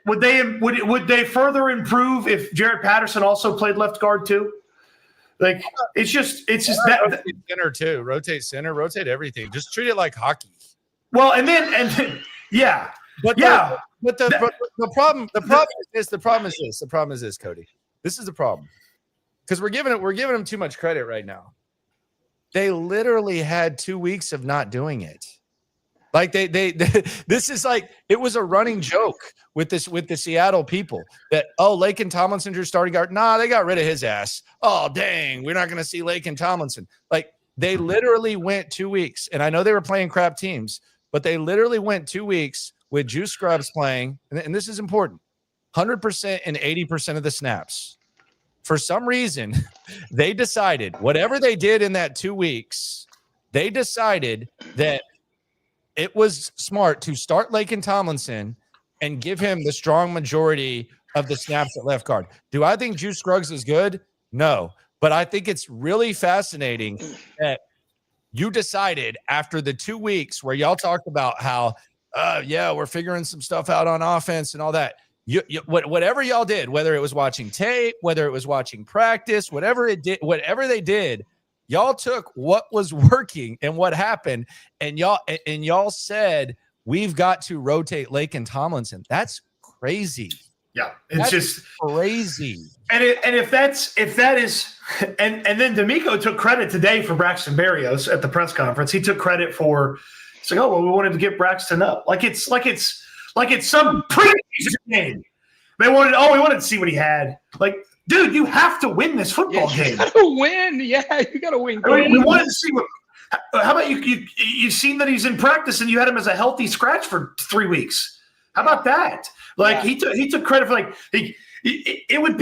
S3: Would they further improve if Jared Patterson also played left guard too? Like it's just that
S2: rotate center too. Rotate center, rotate everything. Just treat it like hockey.
S3: Well, and then yeah.
S2: But the problem is this, Cody. This is the problem, because we're giving them too much credit right now. They literally had 2 weeks of not doing it. Like they this is like, it was a running joke with the Seattle people that, Laken Tomlinson's your starting guard. Nah, they got rid of his ass. Oh, dang, we're not going to see Laken Tomlinson. Like they literally went 2 weeks, and I know they were playing crap teams, but they literally went 2 weeks with Juice Scrubs playing, and this is important, 100% and 80% of the snaps. For some reason, they decided, whatever they did in that 2 weeks, they decided that it was smart to start Laken Tomlinson and give him the strong majority of the snaps at left guard. Do I think Juice Scruggs is good? No. But I think it's really fascinating that you decided after the 2 weeks where y'all talked about how, we're figuring some stuff out on offense and all that. Whatever y'all did, whether it was watching tape, whether it was watching practice, whatever they did, y'all took what was working and what happened, and y'all said, we've got to rotate Laken Tomlinson. That's crazy.
S3: Yeah, it's just
S2: crazy.
S3: And if that is, and then DeMeco took credit today for Braxton Berrios at the press conference. He took credit for, it's like, we wanted to get Braxton up. Like it's some preseason game. We wanted to see what he had. Like, dude, you have to win this football game.
S1: You gotta win. Yeah, you gotta win.
S3: We wanted to see what. How about you've seen that he's in practice and you had him as a healthy scratch for 3 weeks. How about that? Like he took credit for it'd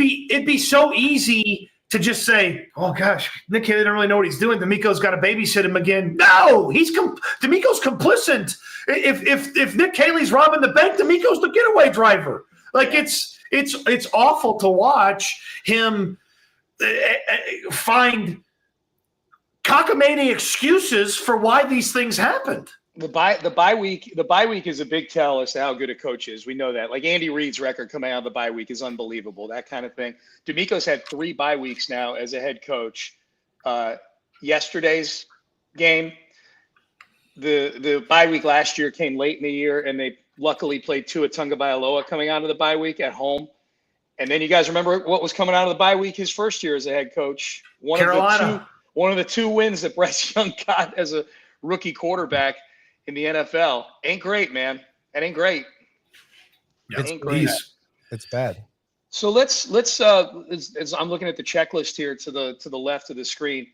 S3: be so easy to just say, oh gosh, Nick Haley didn't really know what he's doing. DeMeco's got to babysit him again. No, DeMeco's complicit. If Nick Haley's robbing the bank, DeMeco's the getaway driver. Like it's awful to watch him find cockamamie excuses for why these things happened.
S1: The bye week is a big tell as to how good a coach is. We know that. Like Andy Reid's record coming out of the bye week is unbelievable. That kind of thing. DeMeco's had 3 bye weeks now as a head coach. Yesterday's game, the bye week last year came late in the year, and they luckily played Tua Tagovailoa coming out of the bye week at home. And then you guys remember what was coming out of the bye week his first year as a head coach?
S3: Carolina.
S1: One of the 2 wins that Bryce Young got as a rookie quarterback in the NFL. Ain't great, man. That ain't great.
S3: It ain't great.
S2: It's bad.
S1: So let's as I'm looking at the checklist here to the left of the screen.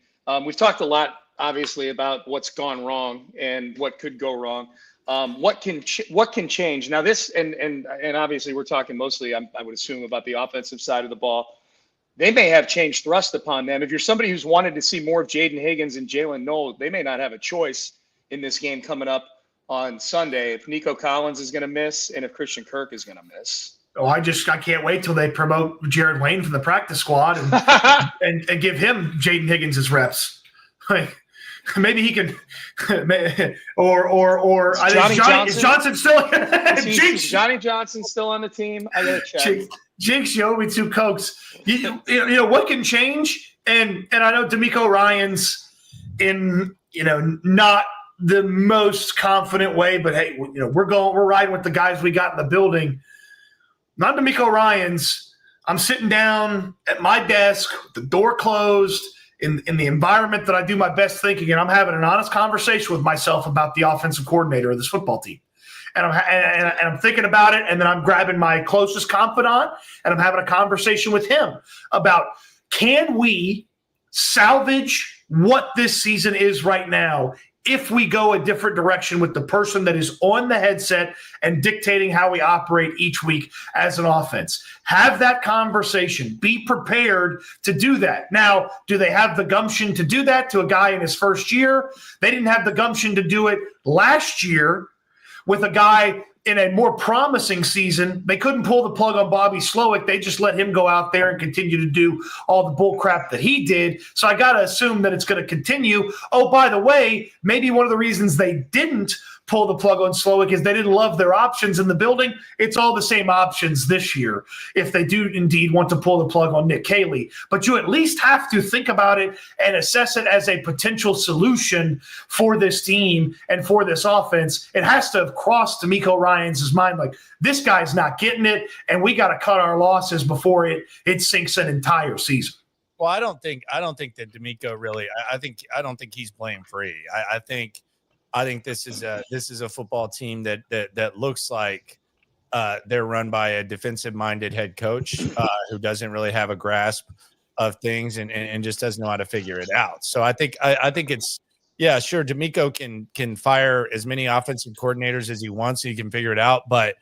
S1: We've talked a lot, obviously, about what's gone wrong and what could go wrong. What can change now? This and obviously we're talking mostly, I would assume, about the offensive side of the ball. They may have changed thrust upon them. If you're somebody who's wanted to see more of Jaden Higgins and Jalen Noel, they may not have a choice in this game coming up on Sunday if Nico Collins is going to miss and if Christian Kirk is going to miss.
S3: Oh, I can't wait till they promote Jared Wayne from the practice squad and give him Jaden Higgins his reps. Like, maybe he can, or is Johnson still?
S1: Johnny Johnson still on the team? I gotta check.
S3: Jinx, you owe me 2 Cokes. You know what can change, and I know DeMeco Ryans in not the most confident way, but hey, we're riding with the guys we got in the building. Not DeMeco Ryans. I'm sitting down at my desk, with the door closed, in the environment that I do my best thinking, and I'm having an honest conversation with myself about the offensive coordinator of this football team. And I'm thinking about it, and then I'm grabbing my closest confidant, and I'm having a conversation with him about, can we salvage what this season is right now if we go a different direction with the person that is on the headset and dictating how we operate each week as an offense? Have that conversation. Be prepared to do that. Now, do they have the gumption to do that to a guy in his first year? They didn't have the gumption to do it last year with a guy in a more promising season. They couldn't pull the plug on Bobby Slowick. They just let him go out there and continue to do all the bull crap that he did. So I got to assume that it's going to continue. Oh, by the way, maybe one of the reasons they didn't pull the plug on Slowick is they didn't love their options in the building. It's all the same options this year if they do indeed want to pull the plug on Nick Caley. But you at least have to think about it and assess it as a potential solution for this team and for this offense. It has to have crossed DeMeco Ryans' mind, like, this guy's not getting it, and we got to cut our losses before it sinks an entire season.
S2: Well, I don't think that DeMeco really. I don't think he's playing free. I think this is a football team that looks like they're run by a defensive-minded head coach who doesn't really have a grasp of things and just doesn't know how to figure it out. So I think it's, yeah, sure, DeMeco can fire as many offensive coordinators as he wants, so he can figure it out. But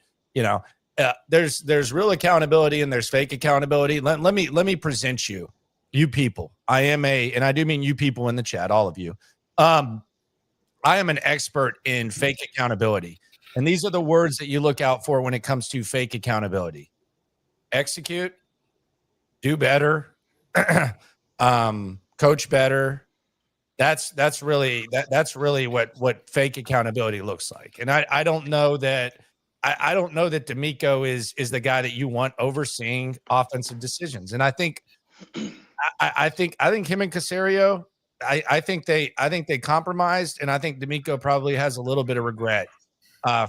S2: there's real accountability and there's fake accountability. Let me present you people. And I do mean you people in the chat, all of you. I am an expert in fake accountability. And these are the words that you look out for when it comes to fake accountability. Execute, do better, coach better. That's really what fake accountability looks like. And I don't know that DeMeco is the guy that you want overseeing offensive decisions. And I think him and Caserio, I think they compromised, and I think DeMeco probably has a little bit of regret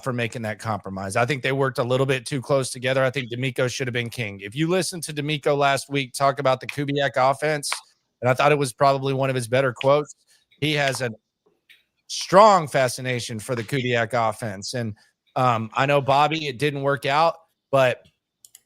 S2: for making that compromise. I think they worked a little bit too close together. I think DeMeco should have been king. If you listened to DeMeco last week talk about the Kubiak offense, and I thought it was probably one of his better quotes, he has a strong fascination for the Kubiak offense. And I know, Bobby, it didn't work out, but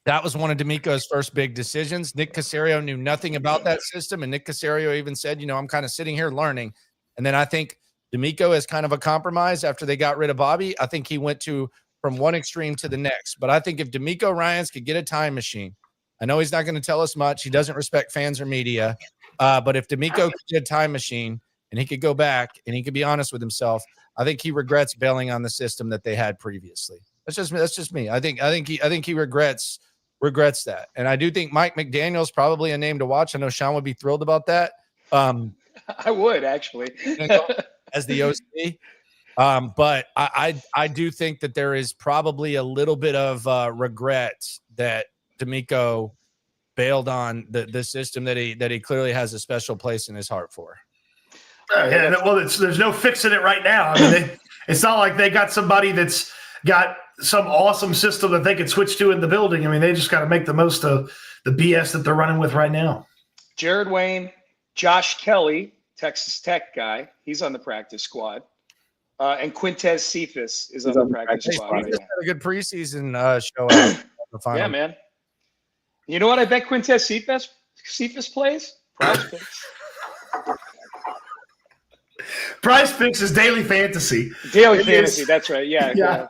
S2: that was one of DeMeco's first big decisions. Nick Caserio knew nothing about that system, and Nick Caserio even said, I'm kind of sitting here learning. And then I think DeMeco is kind of a compromise after they got rid of Bobby. I think he went from one extreme to the next. But I think if DeMeco Ryans could get a time machine, I know he's not going to tell us much. He doesn't respect fans or media. But if DeMeco could get a time machine and he could go back and he could be honest with himself, I think he regrets bailing on the system that they had previously. That's just me. I think he regrets that. And I do think Mike McDaniel's probably a name to watch. I know Sean would be thrilled about that.
S1: I would, actually.
S2: As the OC. But I do think that there is probably a little bit of regret that DeMeco bailed on the system that he clearly has a special place in his heart for.
S3: Well, there's no fixing it right now. I mean, it's not like they got somebody that's got some awesome system that they could switch to in the building. I mean, they just got to make the most of the BS that they're running with right now.
S1: Jared Wayne, Josh Kelly, Texas Tech guy, he's on the practice squad. And Quintez Cephas is on the practice squad.
S2: He just had a good preseason show out.
S1: Yeah, man. You know what? I bet Quintez Cephas plays? PrizePicks.
S3: PrizePicks is daily fantasy.
S1: Daily fantasy, that's right. Yeah.
S3: Yeah.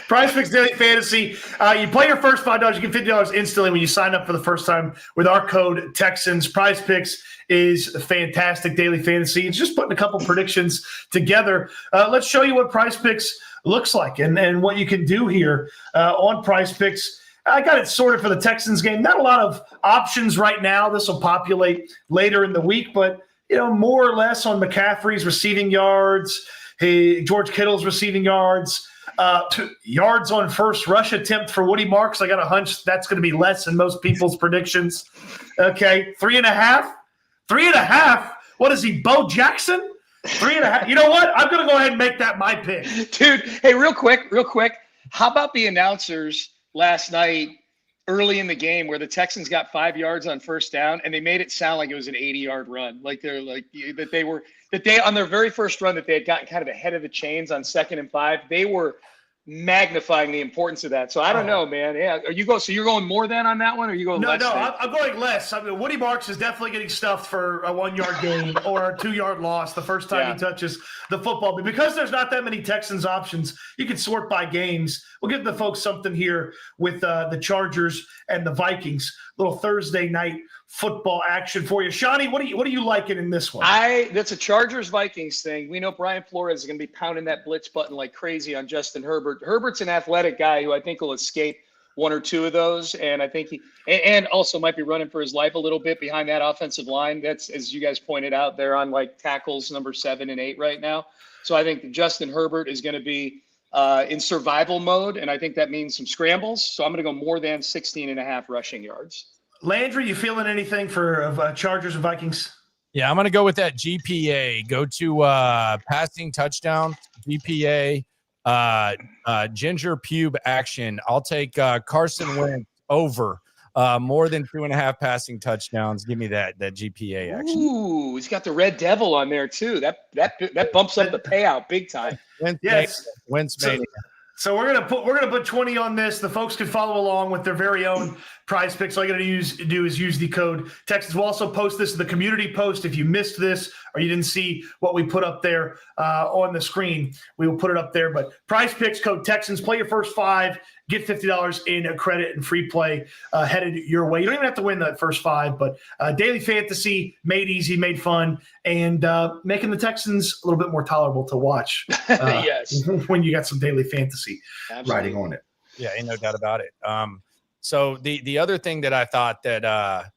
S3: PrizePicks daily fantasy. You play your first $5, you get $50 instantly when you sign up for the first time with our code Texans. PrizePicks is fantastic daily fantasy. It's just putting a couple predictions together. Let's show you what PrizePicks looks like and what you can do here on PrizePicks. I got it sorted for the Texans game. Not a lot of options right now. This will populate later in the week, but more or less on McCaffrey's receiving yards, George Kittle's receiving yards, yards on first rush attempt for Woody Marks. I got a hunch that's going to be less than most people's predictions. Okay, 3.5. 3.5. What is he, Bo Jackson? 3.5. You know what? I'm going to go ahead and make that my pick.
S1: Dude, hey, real quick. How about the announcers last night early in the game where the Texans got 5 yards on first down and they made it sound like it was an 80-yard run. Like they on their very first run that they had gotten kind of ahead of the chains on 2nd and 5. They were magnifying the importance of that. So I don't know, man. Yeah. So you're going more than on that one, or are you going less?
S3: No, I'm going less. I mean, Woody Marks is definitely getting stuffed for a 1-yard gain or a 2-yard loss the first time he touches the football. But because there's not that many Texans options, you can sort by games. We'll give the folks something here with the Chargers and the Vikings. Little Thursday night football action for you. Shawnee, what are you liking in this one?
S1: That's a Chargers-Vikings thing. We know Brian Flores is going to be pounding that blitz button like crazy on Justin Herbert. Herbert's an athletic guy who I think will escape one or two of those, and I think and also might be running for his life a little bit behind that offensive line. That's, as you guys pointed out, they're on like tackles number 7 and 8 right now. So I think Justin Herbert is going to be in survival mode, and I think that means some scrambles. So I'm going to go more than 16.5 rushing yards.
S3: Landry, you feeling anything for Chargers and Vikings?
S2: Yeah, I'm going to go with that GPA. Go to passing touchdown, GPA, ginger pube action. I'll take Carson Wentz over more than 2.5 passing touchdowns. Give me that GPA action.
S1: Ooh, he's got the Red Devil on there too. That bumps up the payout big time.
S2: Wentz made it.
S3: So we're gonna put 20 on this. The folks can follow along with their very own PrizePicks. All you gotta do is use the code Texans. We'll also post this in the community post. If you missed this or you didn't see what we put up there on the screen, we will put it up there. But PrizePicks code Texans. Play your first 5, get $50 in credit and free play headed your way. You don't even have to win that first 5, but daily fantasy made easy, made fun, and making the Texans a little bit more tolerable to watch.
S1: Yes,
S3: when you got some daily fantasy riding on it.
S2: Yeah, ain't no doubt about it. So the other thing that I thought that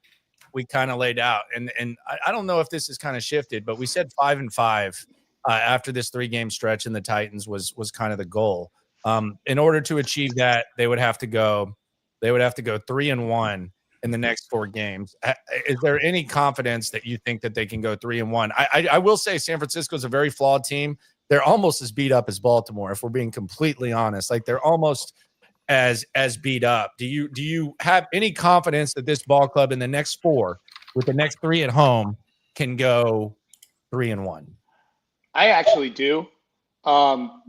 S2: we kind of laid out, and I don't know if this has kind of shifted, but we said 5-5 after this 3-game stretch in the Titans was kind of the goal. In order to achieve that, they would have to go 3-1 in the next 4 games. Is there any confidence that you think that they can go 3-1? I will say San Francisco is a very flawed team. They're almost as beat up as Baltimore, if we're being completely honest. Like, they're almost as beat up. Do you have any confidence that this ball club in the next 4, with the next 3 at home, can go 3-1?
S1: I actually do,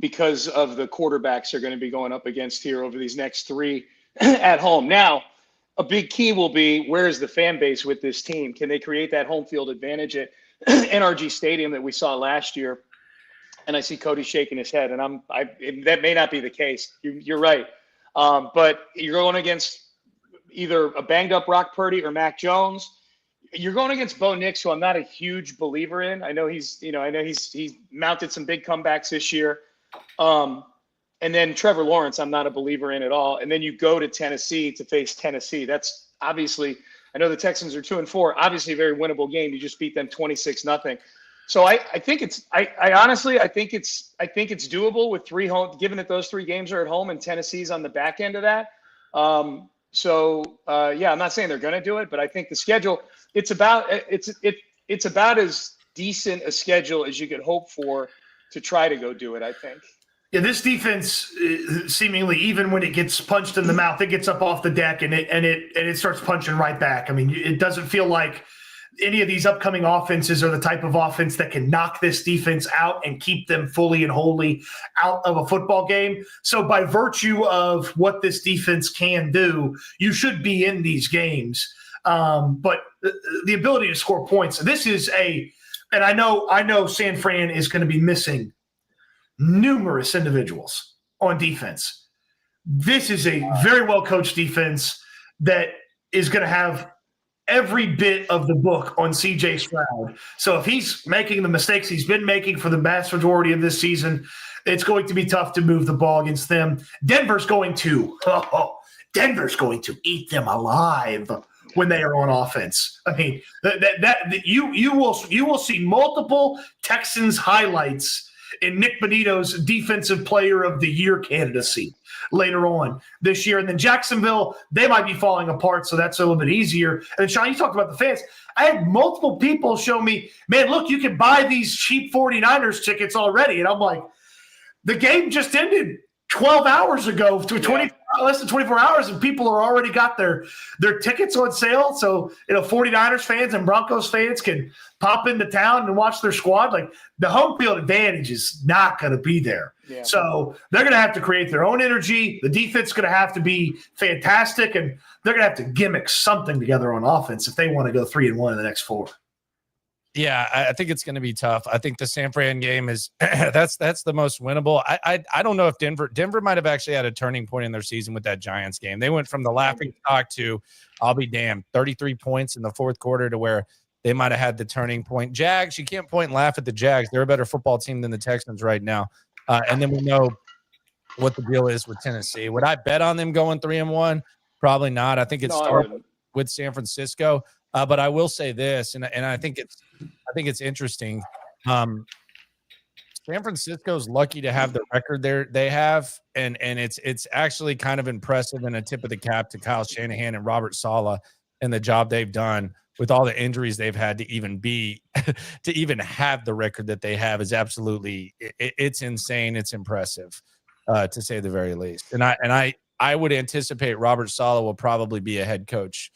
S1: because of the quarterbacks they're going to be going up against here over these next 3 at home. Now, a big key will be, where is the fan base with this team? Can they create that home field advantage at NRG Stadium that we saw last year? And I see Cody shaking his head, and that may not be the case. You're right. But you're going against either a banged up Brock Purdy or Mac Jones. You're going against Bo Nix, who I'm not a huge believer in. I know he's mounted some big comebacks this year. And then Trevor Lawrence, I'm not a believer in at all. And then you go to Tennessee to face Tennessee. That's obviously, I know the Texans are 2-4, obviously a very winnable game. You just beat them 26-0. So I think I honestly think it's doable with 3 home, given that those 3 games are at home and Tennessee's on the back end of that. I'm not saying they're going to do it, but I think the schedule, it's about as decent a schedule as you could hope for to try to go do it, I think.
S3: Yeah, this defense, seemingly, even when it gets punched in the mouth, it gets up off the deck and it starts punching right back. I mean, it doesn't feel like any of these upcoming offenses are the type of offense that can knock this defense out and keep them fully and wholly out of a football game. So by virtue of what this defense can do, you should be in these games. But the ability to score points, this is and I know San Fran is going to be missing numerous individuals on defense. This is a very well coached defense that is going to have every bit of the book on CJ Stroud. So if he's making the mistakes he's been making for the vast majority of this season, it's going to be tough to move the ball against them. Denver's going to eat them alive when they are on offense. I mean, you will see multiple Texans highlights in Nick Bonito's Defensive Player of the Year candidacy later on this year. And then Jacksonville, they might be falling apart, so that's a little bit easier. And then, Sean, you talked about the fans. I had multiple people show me, man, look, you can buy these cheap 49ers tickets already. And I'm like, the game just ended 12 hours ago, less than 24 hours, and people are already got their tickets on sale. So, 49ers fans and Broncos fans can pop into town and watch their squad. Like, the home field advantage is not going to be there. Yeah. So they're going to have to create their own energy. The defense is going to have to be fantastic, and they're going to have to gimmick something together on offense if they want to go 3-1 in the next 4.
S2: Yeah, I think it's going to be tough. I think the San Fran game is that's the most winnable. I don't know if Denver might have actually had a turning point in their season with that Giants game. They went from the laughing stock to, I'll be damned, 33 points in the fourth quarter to where they might have had the turning point. Jags, you can't point and laugh at the Jags. They're a better football team than the Texans right now. And then we know what the deal is with Tennessee. Would I bet on them going 3-1? Probably not. I think it started with San Francisco. But I will say this, and I think it's interesting. San Francisco's lucky to have the record they have, and it's actually kind of impressive and a tip of the cap to Kyle Shanahan and Robert Saleh and the job they've done with all the injuries they've had to even have the record that they have is absolutely it's insane. It's impressive, to say the very least. And I would anticipate Robert Saleh will probably be a head coach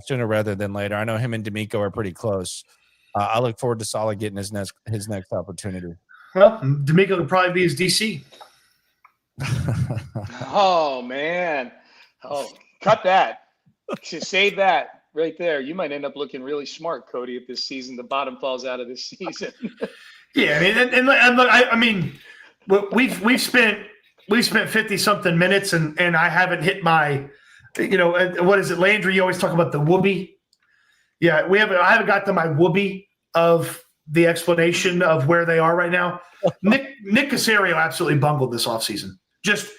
S2: sooner rather than later. I know him and DeMeco are pretty close. I look forward to Saleh getting his next opportunity.
S3: Well, DeMeco could probably be his DC.
S1: Oh, man. Oh, cut that. Save that right there. You might end up looking really smart, Cody, if this season the bottom falls out of this season.
S3: Yeah, I mean, we've spent 50-something minutes, and I haven't hit my – what is it, Landry? You always talk about the whoopee. Yeah, I haven't got to my whoopee of the explanation of where they are right now. Nick Caserio absolutely bungled this offseason. Just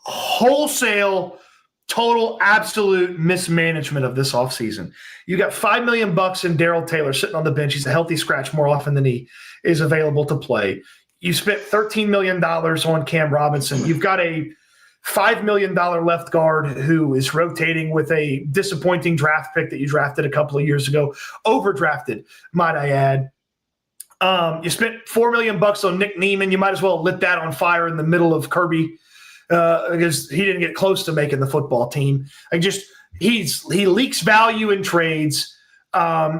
S3: wholesale, total, absolute mismanagement of this offseason. You got $5 million in Darrell Taylor sitting on the bench. He's a healthy scratch more often than he is available to play. You spent $13 million on Cam Robinson. You've got a $5 million left guard who is rotating with a disappointing draft pick that you drafted a couple of years ago, overdrafted, might I add. You spent $4 million on Nick Neiman. You might as well lit that on fire in the middle of Kirby because he didn't get close to making the football team. He leaks value in trades.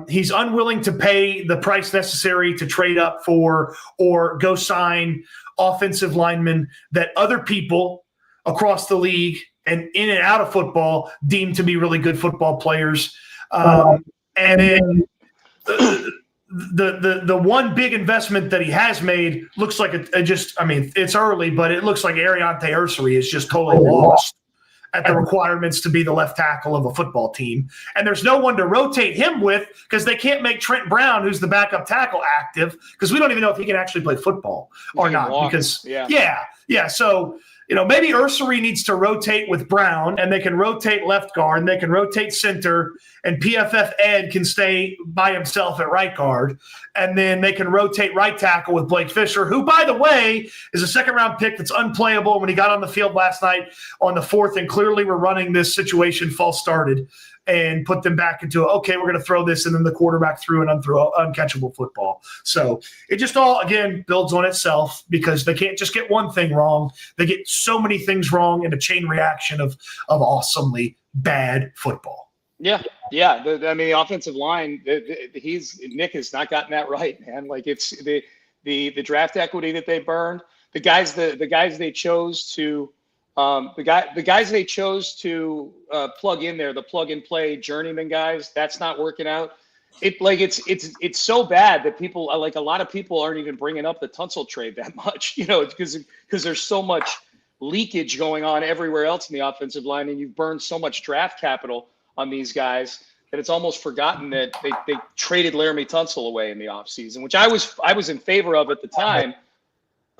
S3: He's unwilling to pay the price necessary to trade up for or go sign offensive linemen that other people across the league and in and out of football deemed to be really good football players. And then the one big investment that he has made looks like it's early, but it looks like Ariante Ursary is just totally lost at the requirements to be the left tackle of a football team. And there's no one to rotate him with because they can't make Trent Brown, who's the backup tackle, active because we don't even know if he can actually play football or not. Because so maybe Ursary needs to rotate with Brown, and they can rotate left guard, and they can rotate center, and PFF Ed can stay by himself at right guard, and then they can rotate right tackle with Blake Fisher, who, by the way, is a second-round pick that's unplayable. When he got on the field last night on the 4th, and clearly we're running this situation false started and put them back into, okay, we're going to throw this, and then the quarterback threw an uncatchable football. So it just all, again, builds on itself because they can't just get one thing wrong. They get so many things wrong in a chain reaction of awesomely bad football.
S1: Yeah. The offensive line, Nick has not gotten that right, man. Like it's the draft equity that they burned, the guys they chose to the guys they chose to plug in there, the plug and play journeyman guys, that's not working out. It's so bad that people like a lot of people aren't even bringing up the Tunsil trade that much, because there's so much leakage going on everywhere else in the offensive line, and you've burned so much draft capital on these guys that it's almost forgotten that they traded Laramie Tunsil away in the offseason, which I was in favor of at the time,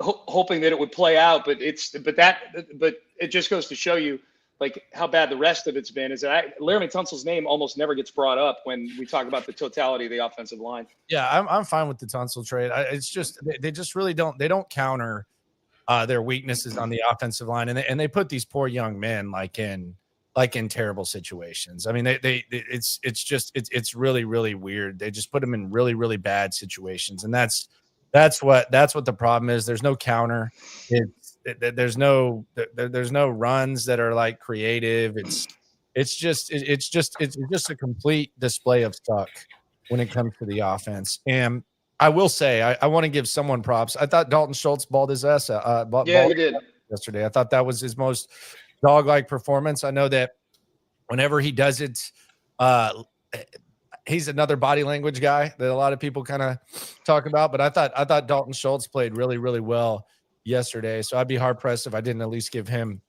S1: hoping that it would play out. But it just goes to show you like how bad the rest of it's been. Is that Laramie Tunsil's name almost never gets brought up when we talk about the totality of the offensive line.
S2: Yeah, I'm fine with the Tunsil trade. It's just they just really don't counter their weaknesses on the offensive line, and they put these poor young men like in terrible situations. I mean, it's really, really weird. They just put them in really, really bad situations, and that's what the problem is. There's no counter. There's no runs that are like creative. It's just a complete display of suck when it comes to the offense. And I will say, I want to give someone props. I thought Dalton Schultz balled his ass out.
S1: He did
S2: yesterday. I thought that was his most dog-like performance. I know that whenever he does it, he's another body language guy that a lot of people kind of talk about. But I thought Dalton Schultz played really, really well yesterday. So I'd be hard-pressed if I didn't at least give him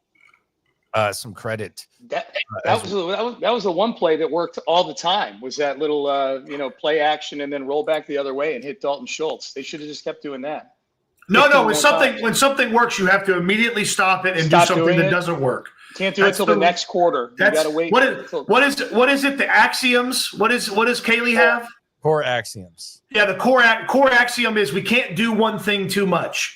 S2: some credit.
S1: That was the one play that worked all the time, was that little play action and then roll back the other way and hit Dalton Schultz. They should have just kept doing that.
S3: No, when something works, you have to immediately stop it and do something that doesn't work.
S1: Can't do it till the next quarter. You got to wait.
S3: What is it? The axioms? What does Kaylee have?
S2: Core axioms.
S3: Yeah, the core axiom is we can't do one thing too much.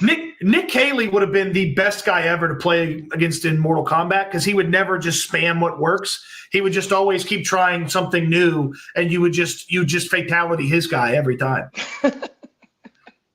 S3: Nick Cayley would have been the best guy ever to play against in Mortal Kombat, because he would never just spam what works. He would just always keep trying something new, and you just fatality his guy every time.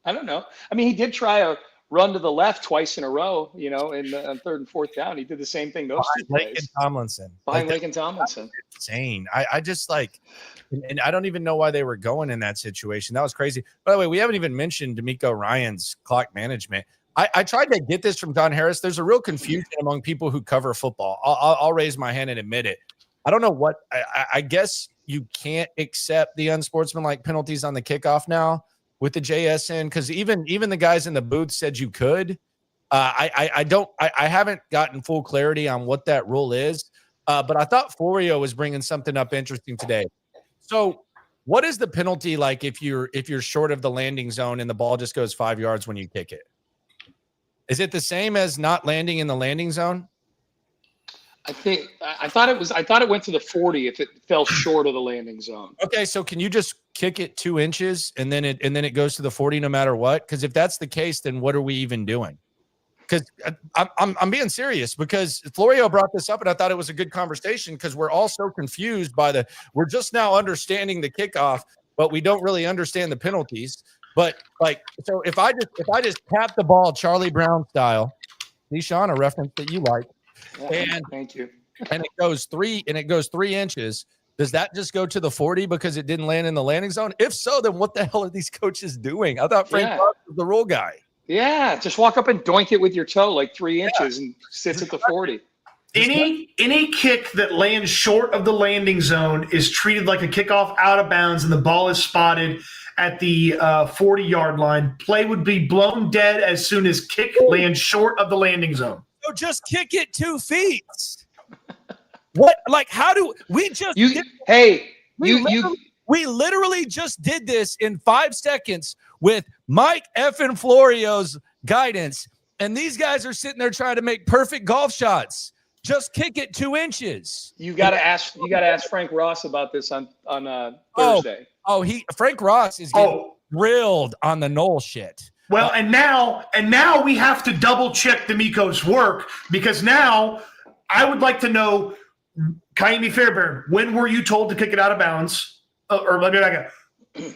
S1: I don't know. I mean, he did try a run to the left twice in a row, on third and fourth down. He did the same thing those two plays. Behind Laken Tomlinson.
S2: Insane. I just and I don't even know why they were going in that situation. That was crazy. By the way, we haven't even mentioned DeMeco Ryan's clock management. I tried to get this from Don Harris. There's a real confusion among people who cover football. I'll raise my hand and admit it. I don't know what I guess you can't accept the unsportsmanlike penalties on the kickoff now with the JSN, because even the guys in the booth said you could. I haven't gotten full clarity on what that rule is, but I thought Florio was bringing something up interesting today. So what is the penalty like if you're short of the landing zone and the ball just goes 5 yards when you kick it? Is it the same as not landing in the landing zone?
S1: I thought it went to the 40 if it fell short of the landing zone.
S2: Okay, so can you just kick it 2 inches and then it goes to the 40 no matter what? Because if that's the case, then what are we even doing? Because I'm being serious, because Florio brought this up and I thought it was a good conversation, because we're all so confused we're just now understanding the kickoff, but we don't really understand the penalties. But so if I just tap the ball Charlie Brown style, Nishan, a reference that you like, and
S1: thank you,
S2: and it goes 3 inches, does that just go to the 40 because it didn't land in the landing zone? If so, then what the hell are these coaches doing? I thought Frank Ross was the rule guy.
S1: Yeah, just walk up and doink it with your toe like 3 inches and sits at the 40.
S3: Any kick that lands short of the landing zone is treated like a kickoff out of bounds, and the ball is spotted at the 40-yard line. Play would be blown dead as soon as kick lands short of the landing zone.
S2: So just kick it 2 feet. What? Like, how do we just? We literally just did this in 5 seconds with Mike effing Florio's guidance, and these guys are sitting there trying to make perfect golf shots. Just kick it 2 inches.
S1: You got to ask Frank Ross about this on Thursday.
S2: Frank Ross is getting grilled on the Knoll shit.
S3: Well, and now we have to double check DeMeco's work, because now I would like to know, Kaimi Fairbairn, when were you told to kick it out of bounds? Or let me back up.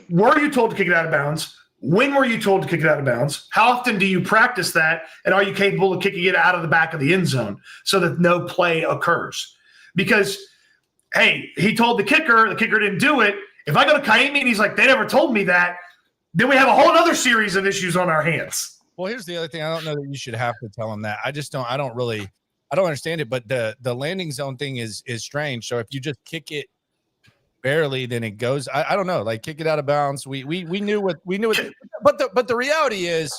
S3: Were you told to kick it out of bounds? When were you told to kick it out of bounds? How often do you practice that? And are you capable of kicking it out of the back of the end zone so that no play occurs? Because, hey, he told the kicker didn't do it. If I go to Kaimi and he's like, they never told me that, then we have a whole other series of issues on our hands.
S2: Well, here's the other thing. I don't know that you should have to tell him that. I don't understand it, but the landing zone thing is strange. So if you just kick it barely, then it goes. I don't know, like kick it out of bounds. We knew what, but the reality is,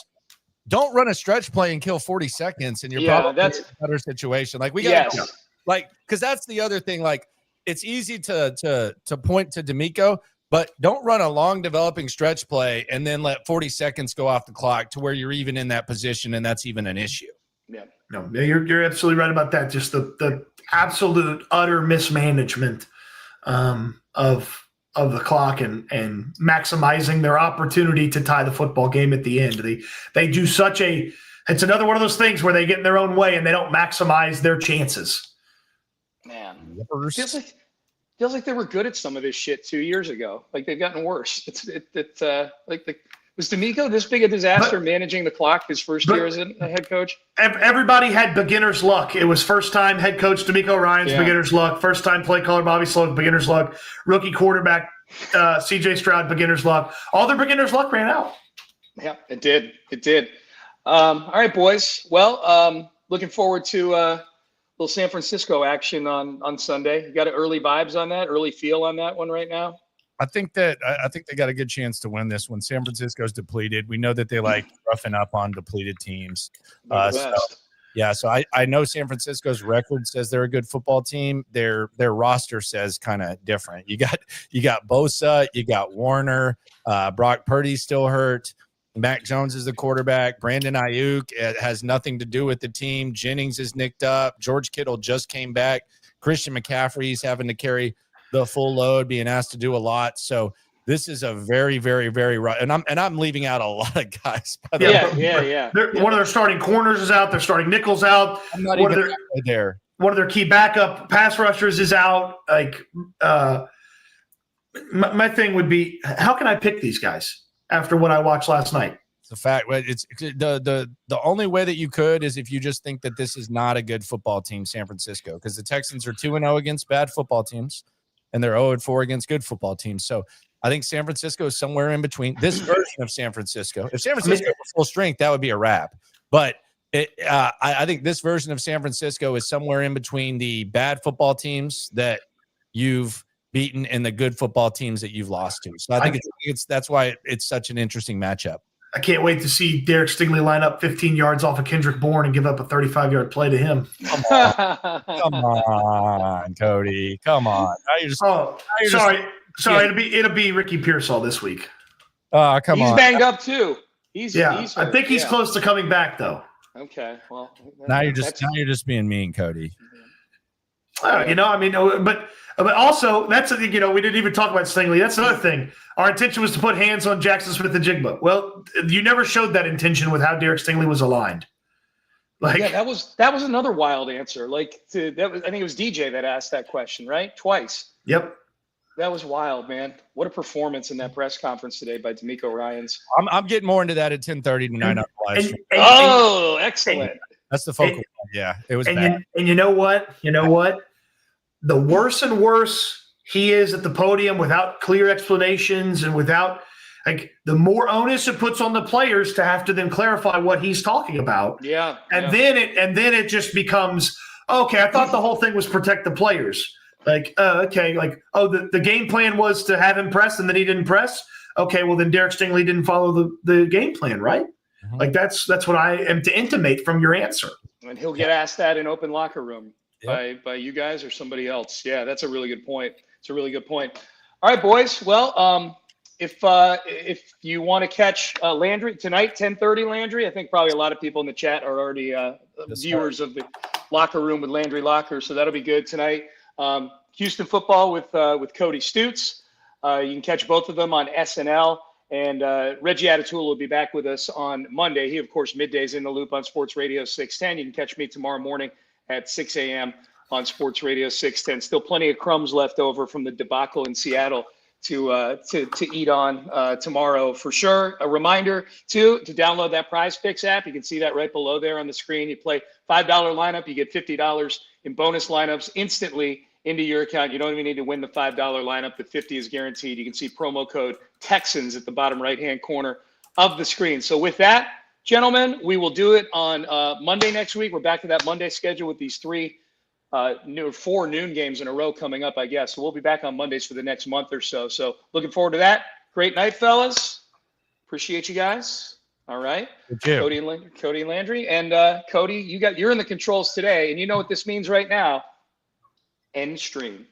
S2: don't run a stretch play and kill 40 seconds, and you're probably in a better situation. Like we got, like, because that's the other thing. Like it's easy to point to DeMeco, but don't run a long developing stretch play and then let 40 seconds go off the clock to where you're even in that position, and that's even an issue.
S3: Yeah, no, you're absolutely right about that. Just the absolute utter mismanagement of the clock and maximizing their opportunity to tie the football game at the end. They do such a. It's another one of those things where they get in their own way and they don't maximize their chances.
S1: Man, feels like they were good at some of this shit 2 years ago. Like they've gotten worse. Was DeMeco this big a disaster managing the clock his first year as a head coach? Everybody
S3: had beginner's luck. It was first time head coach DeMeco Ryans, beginner's luck. First time play caller Bobby Sloak, beginner's luck. Rookie quarterback CJ Stroud, beginner's luck. All their beginner's luck ran out.
S1: Yeah, it did. All right, boys. Well, looking forward to little San Francisco action on Sunday. You got early vibes on that, early feel on that one right now?
S2: I think they got a good chance to win this one. San Francisco's depleted. We know that they like roughing up on depleted teams. So I know San Francisco's record says they're a good football team. Their roster says kind of different. You got Bosa, you got Warner, Brock Purdy's still hurt. Mac Jones is the quarterback. Brandon Ayuk, it has nothing to do with the team. Jennings is nicked up. George Kittle just came back. Christian McCaffrey's having to carry the full load, being asked to do a lot. So this is a very, very, very rough. And I'm leaving out a lot of guys.
S1: Yeah.
S3: One of their starting corners is out. They're starting nickels out.
S2: I'm not even there.
S3: One of their key backup pass rushers is out. Like, my thing would be, how can I pick these guys after what I watched last night?
S2: The fact, it's the only way that you could is if you just think that this is not a good football team, San Francisco, because the Texans are 2-0 against bad football teams, and they're 0-4 against good football teams. So I think San Francisco is somewhere in between. This version of San Francisco, if San Francisco were full strength, that would be a wrap. But I think this version of San Francisco is somewhere in between the bad football teams that you've beaten and the good football teams that you've lost to. So I think that's why it's such an interesting matchup.
S3: I can't wait to see Derek Stingley line up 15 yards off of Kendrick Bourne and give up a 35-yard play to him.
S2: Come on, Cody. Come on.
S3: Sorry. It'll be Ricky Pearsall this week.
S2: Come on.
S1: He's banged up too.
S3: He's hurt. I think he's close to coming back though.
S1: Okay. Well,
S2: now you're just being mean, Cody.
S3: But also that's we didn't even talk about Stingley. That's another thing. Our intention was to put hands on Jackson Smith-Njigba. Well, you never showed that intention with how Derek Stingley was aligned.
S1: That was another wild answer. I think it was DJ that asked that question, right? Twice.
S3: Yep.
S1: That was wild, man. What a performance in that press conference today by DeMeco Ryans.
S2: I'm getting more into that at 10:30 tonight on the live stream.
S1: Excellent.
S2: That's the focal point. Yeah, it was bad.
S3: And you know what? The worse and worse he is at the podium without clear explanations and without the more onus it puts on the players to have to then clarify what he's talking about.
S1: Yeah.
S3: Then it just becomes, okay, I thought the whole thing was protect the players. The game plan was to have him press and then he didn't press. Okay, well then Derek Stingley didn't follow the game plan, right? Mm-hmm. That's what I am to intimate from your answer.
S1: And he'll get asked that in open locker room. By you guys or somebody else. Yeah, that's a really good point. It's a really good point. All right, boys. Well, if you want to catch Landry tonight, 10:30 Landry, I think probably a lot of people in the chat are already viewers of the locker room with Landry Locker, so that'll be good tonight. Houston football with Cody Stutes. You can catch both of them on SNL. And Reggie Attitool will be back with us on Monday. He, of course, middays in the loop on Sports Radio 610. You can catch me tomorrow morning at 6 a.m. on Sports Radio 610. Still plenty of crumbs left over from the debacle in Seattle to eat on tomorrow for sure. A reminder, too, to download that PrizePicks app. You can see that right below there on the screen. You play $5 lineup, you get $50 in bonus lineups instantly into your account. You don't even need to win the $5 lineup. The 50 is guaranteed. You can see promo code Texans at the bottom right-hand corner of the screen. So with that, gentlemen, we will do it on Monday next week. We're back to that Monday schedule with these three 4 noon games in a row coming up, I guess. So we'll be back on Mondays for the next month or so. So looking forward to that. Great night, fellas. Appreciate you guys. All right. Cody and Landry. And Cody, you're in the controls today, and you know what this means right now. End stream.